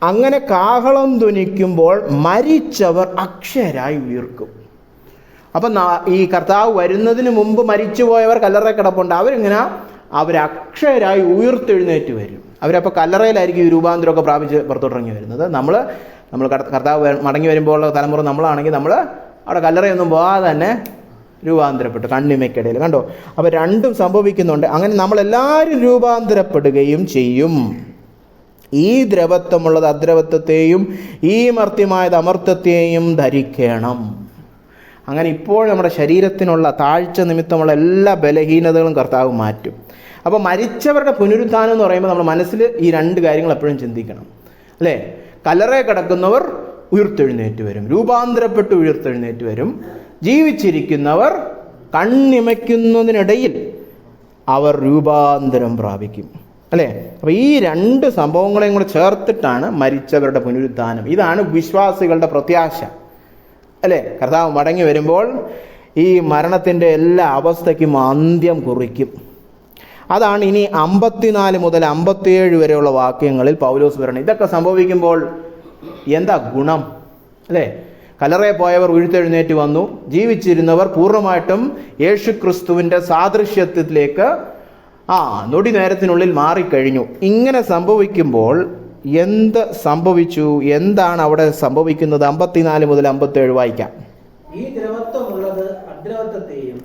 അങ്ങനെ കാഹളം ധ്വനിക്കുമ്പോൾ മരിച്ചവർ അക്ഷരായി ഉയർക്കും. അപ്പം ഈ കർത്താവ് വരുന്നതിന് മുമ്പ് മരിച്ചുപോയവർ കല്ലറ കിടപ്പുണ്ട്. അവർ അക്ഷരായി ഉയർത്തെഴുന്നേറ്റ് വരും. അവരപ്പോൾ കല്ലറയിലായിരിക്കും ഈ രൂപാന്തരമൊക്കെ പ്രാപിച്ച് പുറത്തോട്ടിറങ്ങി വരുന്നത്. നമ്മൾ കർത്താവ് മടങ്ങി വരുമ്പോൾ തലമുറ നമ്മളാണെങ്കിൽ നമ്മൾ അവിടെ കല്ലറയൊന്നും പോകാതെ തന്നെ രൂപാന്തരപ്പെട്ടു, കണ്ണിമയ്ക്കിടയിൽ. കണ്ടോ? അപ്പോൾ രണ്ടും സംഭവിക്കുന്നുണ്ട്. അങ്ങനെ നമ്മളെല്ലാവരും രൂപാന്തരപ്പെടുകയും ചെയ്യും. ഈ ദ്രവത്വമുള്ളത് അദ്രവത്വത്തെയും ഈ മർത്യമായത് അമർത്യത്തെയും ധരിക്കണം. അങ്ങനെ ഇപ്പോൾ നമ്മുടെ ശരീരത്തിനുള്ള താഴ്ച നിമിത്തമുള്ള എല്ലാ ബലഹീനതകളും കർത്താവ് മാറ്റും. അപ്പോൾ മരിച്ചവരുടെ പുനരുത്ഥാനം എന്ന് പറയുമ്പോൾ നമ്മൾ മനസ്സിൽ ഈ 2 കാര്യങ്ങൾ എപ്പോഴും ചിന്തിക്കണം, അല്ലേ? കല്ലറയിൽ കിടക്കുന്നവർ ഉയർത്തെഴുന്നേറ്റ് വരും, രൂപാന്തരപ്പെട്ട് ഉയർത്തെഴുന്നേറ്റ് വരും. ജീവിച്ചിരിക്കുന്നവർ കണ്ണിമയ്ക്കുന്നതിനിടയിൽ അവർ രൂപാന്തരം പ്രാപിക്കും, അല്ലേ? അപ്പോൾ ഈ 2 സംഭവങ്ങളെയും കൂടെ ചേർത്തിട്ടാണ് മരിച്ചവരുടെ പുനരുത്ഥാനം. ഇതാണ് വിശ്വാസികളുടെ പ്രത്യാശ, അല്ലേ? കർത്താവ് മടങ്ങി വരുമ്പോൾ ഈ മരണത്തിൻ്റെ എല്ലാ അവസ്ഥയ്ക്കും അന്ത്യം കുറിക്കും. അതാണ് ഇനി 54 മുതൽ 57 വരെയുള്ള വാക്യങ്ങളിൽ പൗലോസ് പറയുന്നത്. ഇതൊക്കെ സംഭവിക്കുമ്പോൾ എന്താ ഗുണം, അല്ലേ? കല്ലറയിൽ പോയവർ ഉയർത്തെഴുന്നേറ്റ് വന്നു, ജീവിച്ചിരുന്നവർ പൂർണ്ണമായിട്ടും യേശുക്രിസ്തുവിൻ്റെ സാദൃശ്യത്തിലേക്ക് നൊടി നേരത്തിനുള്ളിൽ മാറിക്കഴിഞ്ഞു. ഇങ്ങനെ സംഭവിക്കുമ്പോൾ എന്ത് സംഭവിച്ചു? എന്താണ് അവിടെ സംഭവിക്കുന്നത്? 54 മുതൽ 57 വായിക്കാം. ഈ ദ്രവത്വമുള്ളത് അദ്രവത്വത്തെയും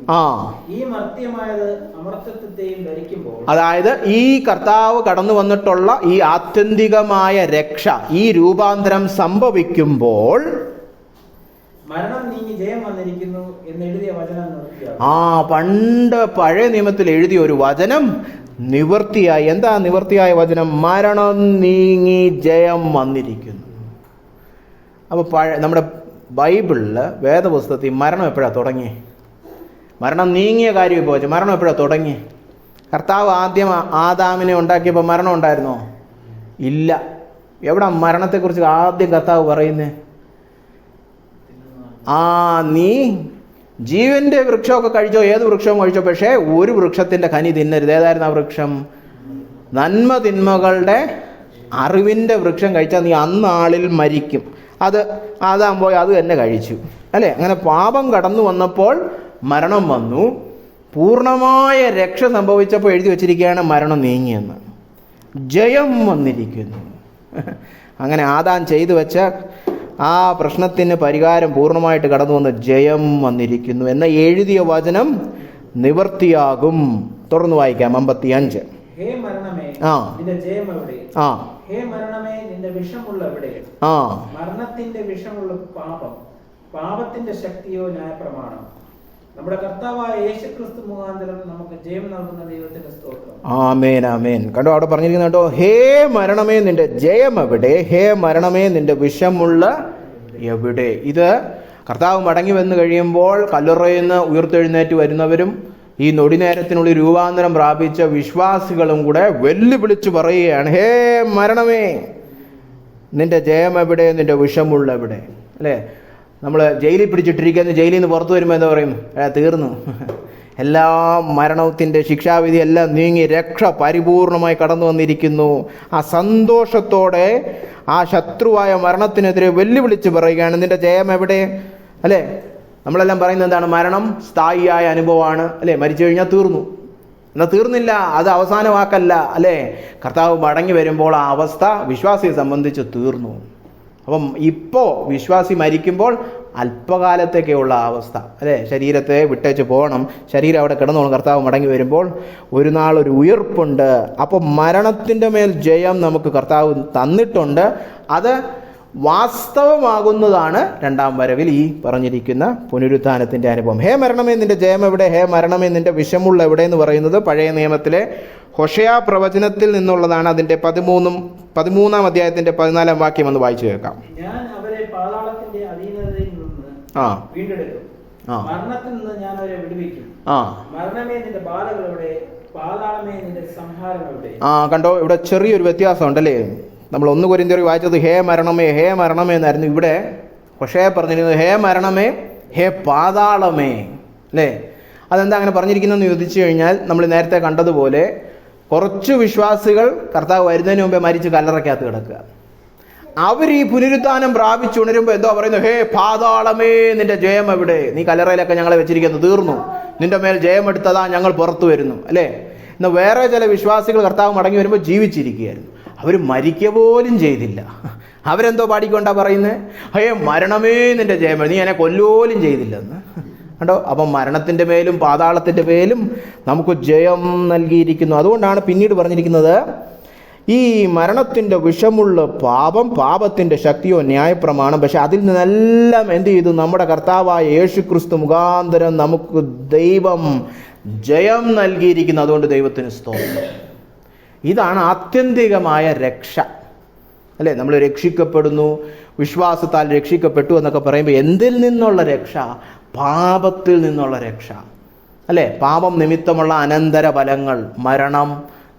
ഈ മർത്യമായത് അമർത്യത്വത്തെയും ധരിക്കുമ്പോൾ, അതായത് ഈ കർത്താവ് കടന്നു വന്നിട്ടുള്ള ഈ ആത്യന്തികമായ രക്ഷ, ഈ രൂപാന്തരം സംഭവിക്കുമ്പോൾ മരണം നീങ്ങി ജയം വന്നിരിക്കുന്നു എന്ന് എഴുതിയ വചനം നിർത്തിയാകും. പണ്ട് പഴയ നിയമത്തിൽ എഴുതിയ ഒരു വചനം നിവൃത്തിയായി. എന്താ നിവൃത്തിയായ വചനം? മരണം നീങ്ങി ജയം വന്നിരിക്കുന്നു. അപ്പൊ നമ്മുടെ ബൈബിളില് വേദപുസ്തകത്തിൽ മരണം എപ്പോഴാണ് തുടങ്ങി? മരണം നീങ്ങിയ കാര്യം ഇപ്പോൾ വെച്ചു. മരണം എപ്പോഴാണ് തുടങ്ങി? കർത്താവ് ആദ്യം ആദാമിനെ ഉണ്ടാക്കിയപ്പോൾ മരണം ഉണ്ടായിരുന്നോ? ഇല്ല. എവിടെ മരണത്തെക്കുറിച്ച് ആദ്യം കർത്താവ് പറയുന്നേ? നീ ജീവന്റെ വൃക്ഷമൊക്കെ കഴിച്ചോ, ഏത് വൃക്ഷവും കഴിച്ചോ, പക്ഷേ ഒരു വൃക്ഷത്തിന്റെ കനി തിന്നരുത്. ഏതായിരുന്നു ആ വൃക്ഷം? നന്മ തിന്മകളുടെ അറിവിന്റെ വൃക്ഷം കഴിച്ചാൽ നീ അന്നാളിൽ മരിക്കും. ആദാം പോയി അത് തന്നെ കഴിച്ചു, അല്ലെ? അങ്ങനെ പാപം കടന്നു വന്നപ്പോൾ മരണം വന്നു. പൂർണ്ണമായ രക്ഷ സംഭവിച്ചപ്പോൾ എഴുതി വച്ചിരിക്കുകയാണ് മരണം നീങ്ങിയെന്ന്. ജയം വന്നിരിക്കുന്നു. അങ്ങനെ ആദാം ചെയ്തു വെച്ച ആ പ്രശ്നത്തിന് പരിഹാരം പൂർണ്ണമായിട്ട് കടന്നു വന്ന് ജയം വന്നിരിക്കുന്നു എന്ന എഴുതിയ വചനം നിവൃത്തിയാകും. തുടർന്ന് വായിക്കാം 55. ഹേ മരണമേ, നിന്റെ ജയം എവിടെ? ഹേ മരണമേ, നിന്റെ വിഷമുള്ള എവിടെ? മരണത്തിന്റെ വിഷമുള്ള പാപം, പാപത്തിന്റെ ശക്തിയോ ന്യായപ്രമാണം. നമ്മുടെ കർത്താവായ യേശുക്രിസ്തു മുഖാന്തരം നമുക്ക് ജയം നൽകുന്ന ദൈവത്തിന്റെ സ്തോത്രം. ആമേൻ, ആമേൻ. കണ്ടോ, അവിടെ പറഞ്ഞിരിക്കുന്നു കേട്ടോ, ഹേ മരണമേ നിന്റെ ജയം എവിടെ? ഹേ മരണമേ നിന്റെ വിഷമുള്ള എവിടെ? ഇത് കർത്താവ് മടങ്ങി വന്നു കഴിയുമ്പോൾ കല്ലറയിൽ നിന്ന് ഉയർത്തെഴുന്നേറ്റ് വരുന്നവരും ഈ നൊടിനേരത്തിനുള്ളിൽ രൂപാന്തരം പ്രാപിച്ച വിശ്വാസികളും കൂടെ വെല്ലുവിളിച്ചു പറയുകയാണ്, ഹേ മരണമേ നിന്റെ ജയം എവിടെ? നിന്റെ വിഷമുള്ള എവിടെ? അല്ലേ? നമ്മൾ ജയിലിൽ പിടിച്ചിട്ടിരിക്കുന്ന ജയിലിൽ നിന്ന് പുറത്തു വരുമ്പോൾ എന്താ പറയും? തീർന്നു, എല്ലാ മരണത്തിൻ്റെ ശിക്ഷാവിധി എല്ലാം നീങ്ങി രക്ഷ പരിപൂർണമായി കടന്നു വന്നിരിക്കുന്നു. ആ സന്തോഷത്തോടെ ആ ശത്രുവായ മരണത്തിനെതിരെ വെല്ലുവിളിച്ച് പറയുകയാണ്, നിന്റെ ജയം എവിടെ? അല്ലേ? നമ്മളെല്ലാം പറയുന്നത് എന്താണ്? മരണം സ്ഥായിയായ അനുഭവമാണ്, അല്ലേ? മരിച്ചു കഴിഞ്ഞാൽ തീർന്നു. എന്നാൽ തീർന്നില്ല, അത് അവസാന വാക്കല്ല, അല്ലേ? കർത്താവ് മടങ്ങി വരുമ്പോൾ ആ അവസ്ഥ വിശ്വാസിയെ സംബന്ധിച്ച് തീർന്നു. അപ്പം ഇപ്പോൾ വിശ്വാസി മരിക്കുമ്പോൾ അല്പകാലത്തേക്കുള്ള അവസ്ഥ, അല്ലേ? ശരീരത്തെ വിട്ടേച്ച് പോകണം, ശരീരം അവിടെ കിടന്നോളും. കർത്താവ് മടങ്ങി വരുമ്പോൾ ഒരു നാൾ ഒരു ഉയർപ്പുണ്ട്. അപ്പോൾ മരണത്തിൻ്റെ മേൽ ജയം നമുക്ക് കർത്താവ് തന്നിട്ടുണ്ട്. അത് വാസ്തവമാകുന്നതാണ് രണ്ടാം വരവിൽ ഈ പറഞ്ഞിരിക്കുന്ന പുനരുത്ഥാനത്തിൻ്റെ അനുഭവം. ഹേ മരണമേ നിന്റെ ജയം എവിടെ? ഹേ മരണമേ നിന്റെ വിഷമുള്ള എവിടെ എന്ന് പറയുന്നത് പഴയ നിയമത്തിലെ ഹോശേയ പ്രവചനത്തിൽ നിന്നുള്ളതാണ്. അതിന്റെ 13-ാം അധ്യായത്തിന്റെ 14-ാം വാക്യം ഒന്ന് വായിച്ചു കേൾക്കാം. ഞാൻ അവരെ പാതാളത്തിന്റെ അധീനതയിൽ നിന്ന് വീണ്ടെടുക്കും, മരണത്തിൽ നിന്ന് ഞാൻ അവരെ വിടുവിക്കും. മരണമേ നിന്റെ ബാധകൾ എവിടെ? പാതാളമേ നിന്റെ സംഹാരം എവിടെ? കണ്ടോ, ഇവിടെ ചെറിയൊരു വ്യത്യാസം ഉണ്ടല്ലേ? നമ്മൾ 1 കൊരിന്ത്യർ വായിച്ചത് ഹേ മരണമേ, ഹേ മരണമേ എന്നായിരുന്നു. ഇവിടെ ഹോശേയ പറഞ്ഞിരുന്നത് ഹേ മരണമേ, ഹേ പാതാളമേ, അല്ലേ? അതെന്താ അങ്ങനെ പറഞ്ഞിരിക്കുന്നതെന്ന് ചോദിച്ചു കഴിഞ്ഞാൽ, നമ്മൾ നേരത്തെ കണ്ടതുപോലെ കുറച്ച് വിശ്വാസികൾ കർത്താവ് വരുന്നതിന് മുമ്പേ മരിച്ച് കല്ലറയ്ക്കകത്ത് കിടക്കുക. അവർ ഈ പുനരുത്ഥാനം പ്രാപിച്ചുണരുമ്പോൾ എന്തോ പറയുന്നു, ഹേ പാതാളമേ നിന്റെ ജയം എവിടെ? നീ കല്ലറയിലൊക്കെ ഞങ്ങളെ വെച്ചിരിക്കുന്നത് തീർന്നു, നിന്റെ മേൽ ജയമെടുത്തതാ, ഞങ്ങൾ പുറത്തു വരുന്നു, അല്ലേ? എന്നാൽ വേറെ ചില വിശ്വാസികൾ കർത്താവ് മടങ്ങി വരുമ്പോൾ ജീവിച്ചിരിക്കുകയായിരുന്നു. അവർ മരിക്കുക പോലും ചെയ്തില്ല. അവരെന്തോ പാടിക്കൊണ്ടാ പറയുന്നത്? ഹേ മരണമേ നിന്റെ ജയം, നീ എന്നെ കൊല്ലുപോലും ചെയ്തില്ലെന്ന്. കണ്ടോ, അപ്പം മരണത്തിൻ്റെ മേലും പാതാളത്തിൻ്റെ മേലും നമുക്ക് ജയം നൽകിയിരിക്കുന്നു. അതുകൊണ്ടാണ് പിന്നീട് പറഞ്ഞിരിക്കുന്നത്, ഈ മരണത്തിൻ്റെ വിഷമുള്ള പാപം, പാപത്തിൻ്റെ ശക്തിയോ ന്യായപ്രമാണം. പക്ഷെ അതിൽ നിന്നെല്ലാം എന്ത് ചെയ്തു? നമ്മുടെ കർത്താവായ യേശുക്രിസ്തു മുഖാന്തരം നമുക്ക് ദൈവം ജയം നൽകിയിരിക്കുന്നു. അതുകൊണ്ട് ദൈവത്തിന് സ്തോത്രം. ഇതാണ് ആത്യന്തികമായ രക്ഷ, അല്ലേ? നമ്മൾ രക്ഷിക്കപ്പെടുന്നു, വിശ്വാസത്താൽ രക്ഷിക്കപ്പെട്ടു എന്നൊക്കെ പറയുമ്പോൾ എന്തിൽ നിന്നുള്ള രക്ഷ? പാപത്തിൽ നിന്നുള്ള രക്ഷ, അല്ലേ? പാപം നിമിത്തമുള്ള അനന്തര ഫലങ്ങൾ, മരണം,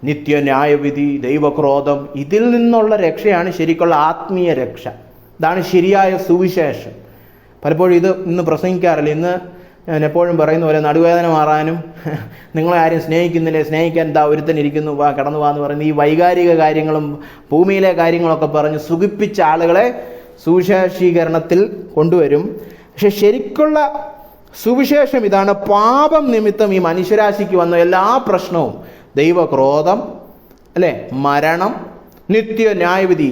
നിത്യന്യായവിധി, ദൈവക്രോധം, ഇതിൽ നിന്നുള്ള രക്ഷയാണ് ശരിക്കുള്ള ആത്മീയ രക്ഷ. ഇതാണ് ശരിയായ സുവിശേഷം. പലപ്പോഴും ഇത് ഇന്ന് പ്രസംഗിക്കാറില്ല. ഇന്ന് ഞാൻ എപ്പോഴും പറയുന്ന പോലെ നടുവേദന മാറാനും നിങ്ങളെ ആരും സ്നേഹിക്കുന്നില്ലേ, സ്നേഹിക്കാൻ എന്താ ഒരുത്തനിരിക്കുന്നു, വാ കടന്നു വാന്ന് പറയുന്ന ഈ വൈകാരിക കാര്യങ്ങളും ഭൂമിയിലെ കാര്യങ്ങളൊക്കെ പറഞ്ഞ് സുഖിപ്പിച്ച ആളുകളെ സുവിശേഷീകരണത്തിൽ കൊണ്ടുവരും. പക്ഷെ ശരിക്കുള്ള സുവിശേഷം ഇതാണ്. പാപം നിമിത്തം ഈ മനുഷ്യരാശിക്ക് വന്ന എല്ലാ പ്രശ്നവും, ദൈവക്രോധം, അല്ലേ, മരണം, നിത്യ ന്യായവിധി,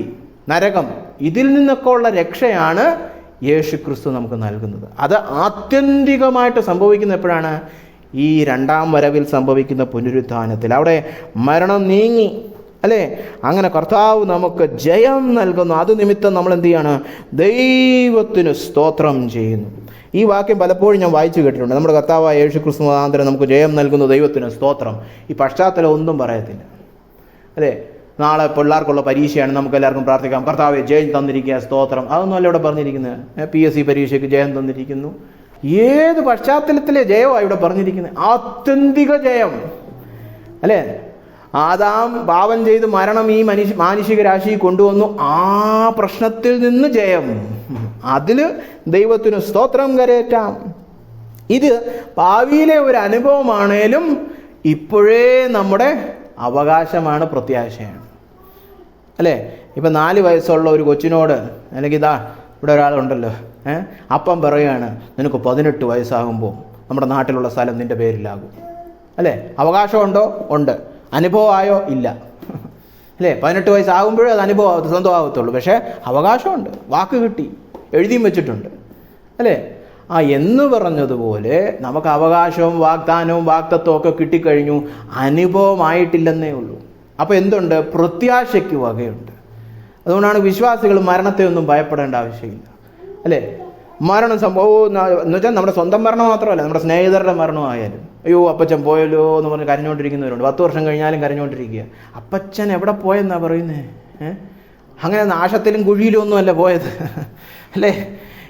നരകം, ഇതിൽ നിന്നൊക്കെ ഉള്ള രക്ഷയാണ് യേശുക്രിസ്തു നമുക്ക് നൽകുന്നത്. അത് ആത്യന്തികമായിട്ട് സംഭവിക്കുന്ന എപ്പോഴാണ്? ഈ രണ്ടാം വരവിൽ സംഭവിക്കുന്ന പുനരുത്ഥാനത്തിൽ. അവിടെ മരണം നീങ്ങി അല്ലേ? അങ്ങനെ കർത്താവ് നമുക്ക് ജയം നൽകുന്നു. അത് നിമിത്തം നമ്മൾ എന്ത് ചെയ്യാണ്? ദൈവത്തിന് സ്തോത്രം ചെയ്യുന്നു. ഈ വാക്യം പലപ്പോഴും ഞാൻ വായിച്ചു കേട്ടിട്ടുണ്ട്. നമ്മുടെ കർത്താവായ യേശു ക്രിസ്തു മുഖാന്തരം നമുക്ക് ജയം നൽകുന്നു, ദൈവത്തിന് സ്തോത്രം. ഈ പശ്ചാത്തലം ഒന്നും പറയത്തില്ല, അല്ലേ? നാളെ പിള്ളേർക്കുള്ള പരീക്ഷയാണ്, നമുക്ക് എല്ലാവർക്കും പ്രാർത്ഥിക്കാം, കർത്താവെ ജയം തന്നിരിക്കുക, സ്തോത്രം. അതൊന്നും അല്ല ഇവിടെ പറഞ്ഞിരിക്കുന്നത്. PSC പരീക്ഷയ്ക്ക് ജയം തന്നിരിക്കുന്നു. ഏത് പശ്ചാത്തലത്തിലെ ജയമാണ് ഇവിടെ പറഞ്ഞിരിക്കുന്നത്? ആത്യന്തിക ജയം, അല്ലേ? ആദാം പാപം ചെയ്ത് മരണം ഈ മാനുഷിക രാശിയിൽ കൊണ്ടുവന്നു. ആ പ്രശ്നത്തിൽ നിന്ന് ജയം, അതിൽ ദൈവത്തിന് സ്തോത്രം കരേറ്റാം. ഇത് ഭാവിയിലെ ഒരു അനുഭവമാണേലും ഇപ്പോഴേ നമ്മുടെ അവകാശമാണ്, പ്രത്യാശയാണ്, അല്ലേ? ഇപ്പം 4 വയസ്സുള്ള ഒരു കൊച്ചിനോട്, അല്ലെങ്കിൽ ഇതാ ഇവിടെ ഒരാളുണ്ടല്ലോ, അപ്പം പറയുകയാണ്, നിനക്ക് 18 വയസ്സാകുമ്പോൾ നമ്മുടെ നാട്ടിലുള്ള സ്ഥലം നിൻ്റെ പേരിലാകും, അല്ലേ? അവകാശമുണ്ടോ? ഉണ്ട്. അനുഭവമായോ? ഇല്ല, അല്ലേ? 18 വയസ്സാകുമ്പോഴേ അത് അനുഭവം സ്വന്തമാകത്തുള്ളൂ. പക്ഷേ അവകാശമുണ്ട്, വാക്ക് കിട്ടി, എഴുതിയും വെച്ചിട്ടുണ്ട്, അല്ലേ? എന്ന് പറഞ്ഞതുപോലെ നമുക്ക് അവകാശവും വാഗ്ദാനവും വാഗ്ദത്വവും ഒക്കെ കിട്ടിക്കഴിഞ്ഞു, അനുഭവമായിട്ടില്ലെന്നേ ഉള്ളൂ. അപ്പോൾ എന്തുണ്ട്? പ്രത്യാശയ്ക്ക് വകയുണ്ട്. അതുകൊണ്ടാണ് വിശ്വാസികൾ മരണത്തെ ഒന്നും ഭയപ്പെടേണ്ട ആവശ്യമില്ല, അല്ലേ? മരണം സംഭവം എന്ന് വെച്ചാൽ നമ്മുടെ സ്വന്തം മരണം മാത്രമല്ല, നമ്മുടെ സ്നേഹിതരുടെ മരണമായാലും, അയ്യോ അപ്പച്ചൻ പോയല്ലോ എന്ന് പറഞ്ഞ് കരഞ്ഞുകൊണ്ടിരിക്കുന്നവരുണ്ട്. 10 വർഷം കഴിഞ്ഞാലും കരഞ്ഞുകൊണ്ടിരിക്കുക. അപ്പച്ചൻ എവിടെ പോയെന്നാ പറയുന്നത്? അങ്ങനെ നാശത്തിലും കുഴിയിലും ഒന്നുമല്ല പോയത്, അല്ലേ?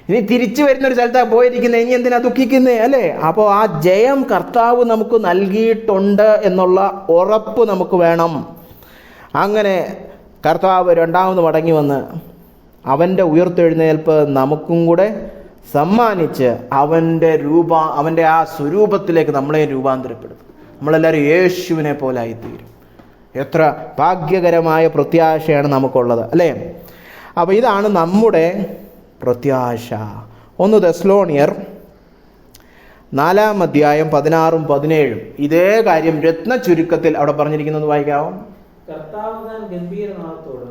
ഇനി തിരിച്ചു വരുന്നൊരു സ്ഥലത്താണ് പോയിരിക്കുന്നത്. ഇനി എന്തിനാ ദുഃഖിക്കുന്നേ, അല്ലേ? അപ്പോൾ ആ ജയം കർത്താവ് നമുക്ക് നൽകിയിട്ടുണ്ട് എന്നുള്ള ഉറപ്പ് നമുക്ക് വേണം. അങ്ങനെ കർത്താവ് രണ്ടാമത് മടങ്ങി വന്ന് അവൻ്റെ ഉയർത്തെഴുന്നേൽപ്പ് നമുക്കും കൂടെ സമ്മാനിച്ച് അവൻ്റെ ആ സ്വരൂപത്തിലേക്ക് നമ്മളെ രൂപാന്തരപ്പെടുത്തും. നമ്മളെല്ലാവരും യേശുവിനെ പോലെ ആയിത്തീരും. എത്ര ഭാഗ്യകരമായ പ്രത്യാശയാണ് നമുക്കുള്ളത്, അല്ലേ? അപ്പോൾ ഇതാണ് നമ്മുടെ പ്രത്യാശ. 1 തെസ്സലോനിയർ 4-ാം അധ്യായം 16-ഉം 17-ഉം ഇതേ കാര്യം രത്ന ചുരുക്കത്തിൽ അവിടെ പറഞ്ഞിരിക്കുന്നത് വായിക്കാവോ? കർത്താവ് താൻ ഗംഭീരനാദത്തോടും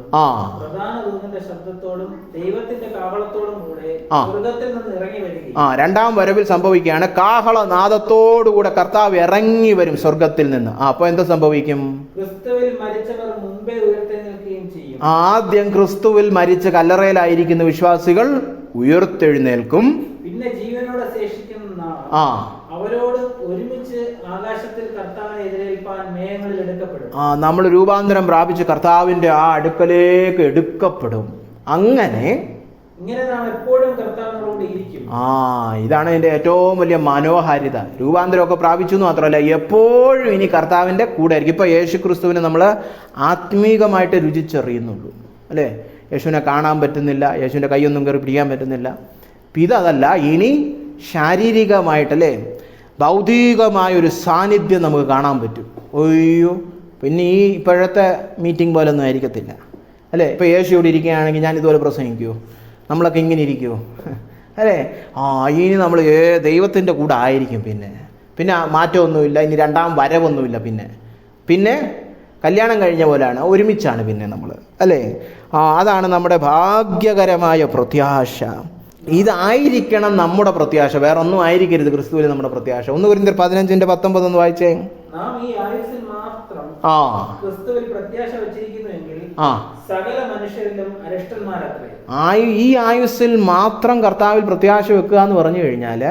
പ്രധാന ദൂതന്റെ ശബ്ദത്തോടും ദൈവത്തിന്റെ കാഹളത്തോടും കൂടെ സ്വർഗ്ഗത്തിൽ നിന്ന് ഇറങ്ങി വരികയും. രണ്ടാം വരവിൽ സംഭവിക്കുകയാണ്. കാഹളനാദത്തോടുകൂടെ കർത്താവ് ഇറങ്ങി വരും സ്വർഗത്തിൽ നിന്ന്. അപ്പൊ എന്ത് സംഭവിക്കും? ക്രിസ്തുവിൽ മരിച്ചവർ മുമ്പേ ഉയർത്തെഴുന്നേൽക്കുകയും ചെയ്യും. ആദ്യം ക്രിസ്തുവിൽ മരിച്ച കല്ലറയിലായിരിക്കുന്ന വിശ്വാസികൾ ഉയർത്തെഴുന്നേൽക്കും. പിന്നെ ജീവനോടെ ശേഷിക്കുന്ന അവരോട് ഒരുമിച്ച് ആകാശത്തിൽ കർത്താവിനെ എതിരേൽപ്പാൻ മേഘങ്ങളിൽ എടുക്കപ്പെടും. നമ്മൾ രൂപാന്തരം പ്രാപിച്ച് കർത്താവിന്റെ ആ അടുക്കലേക്ക് എടുക്കപ്പെടും. ഇങ്ങനെ നാം എപ്പോഴും കർത്താവിനോട് ഇരിക്കും. ഇതാണ് ഇതിന്റെ ഏറ്റവും വലിയ മനോഹാരിത. രൂപാന്തരമൊക്കെ പ്രാപിച്ചു എന്ന് മാത്രമല്ല, എപ്പോഴും ഇനി കർത്താവിന്റെ കൂടെ ആയിരിക്കും. ഇപ്പൊ യേശു ക്രിസ്തുവിനെ നമ്മൾ ആത്മീകമായിട്ട് രുചിച്ചറിയുന്നുള്ളൂ, അല്ലേ? യേശുവിനെ കാണാൻ പറ്റുന്നില്ല, യേശുവിന്റെ കൈയൊന്നും കയറി പിടിക്കാൻ പറ്റുന്നില്ല. ഇതല്ല, ഇനി ശാരീരികമായിട്ടല്ലേ, ഭൗതികമായൊരു സാന്നിധ്യം നമുക്ക് കാണാൻ പറ്റും. അയ്യോ, പിന്നെ ഈ ഇപ്പോഴത്തെ മീറ്റിംഗ് പോലെ ഒന്നും ആയിരിക്കത്തില്ല, അല്ലേ? ഇപ്പോൾ യേശു ഇവിടെ ഇരിക്കുകയാണെങ്കിൽ ഞാൻ ഇതുപോലെ പ്രസംഗിക്കുമോ? നമ്മളൊക്കെ ഇങ്ങനെ ഇരിക്കുമോ, അല്ലേ? ഇനി നമ്മൾ ദൈവത്തിൻ്റെ കൂടെ ആയിരിക്കും. പിന്നെ മാറ്റമൊന്നുമില്ല, ഇനി രണ്ടാം വരവൊന്നുമില്ല. പിന്നെ കല്യാണം കഴിഞ്ഞ പോലെയാണ്, ഒരുമിച്ചാണ് പിന്നെ നമ്മൾ, അല്ലേ? അതാണ് നമ്മുടെ ഭാഗ്യകരമായ പ്രത്യാശ. ഇതായിരിക്കണം നമ്മുടെ പ്രത്യാശ, വേറെ ഒന്നും ആയിരിക്കരുത് ക്രിസ്തുവിൽ നമ്മുടെ പ്രത്യാശ. 1 കൊരിന്ത്യർ 15:19 ഒന്ന് വായിച്ചേ. നാം ഈ ആയുസ്സിൽ മാത്രം ക്രിസ്തുവിൽ പ്രത്യാശ വെച്ചിരിക്കുന്നുവെങ്കിൽ സകല മനുഷ്യരിലും അരിഷ്ടന്മാരത്രേ. ഈ ആയുസ്സിൽ മാത്രം കർത്താവിൽ പ്രത്യാശ വെക്കുക എന്ന് പറഞ്ഞു കഴിഞ്ഞാൽ,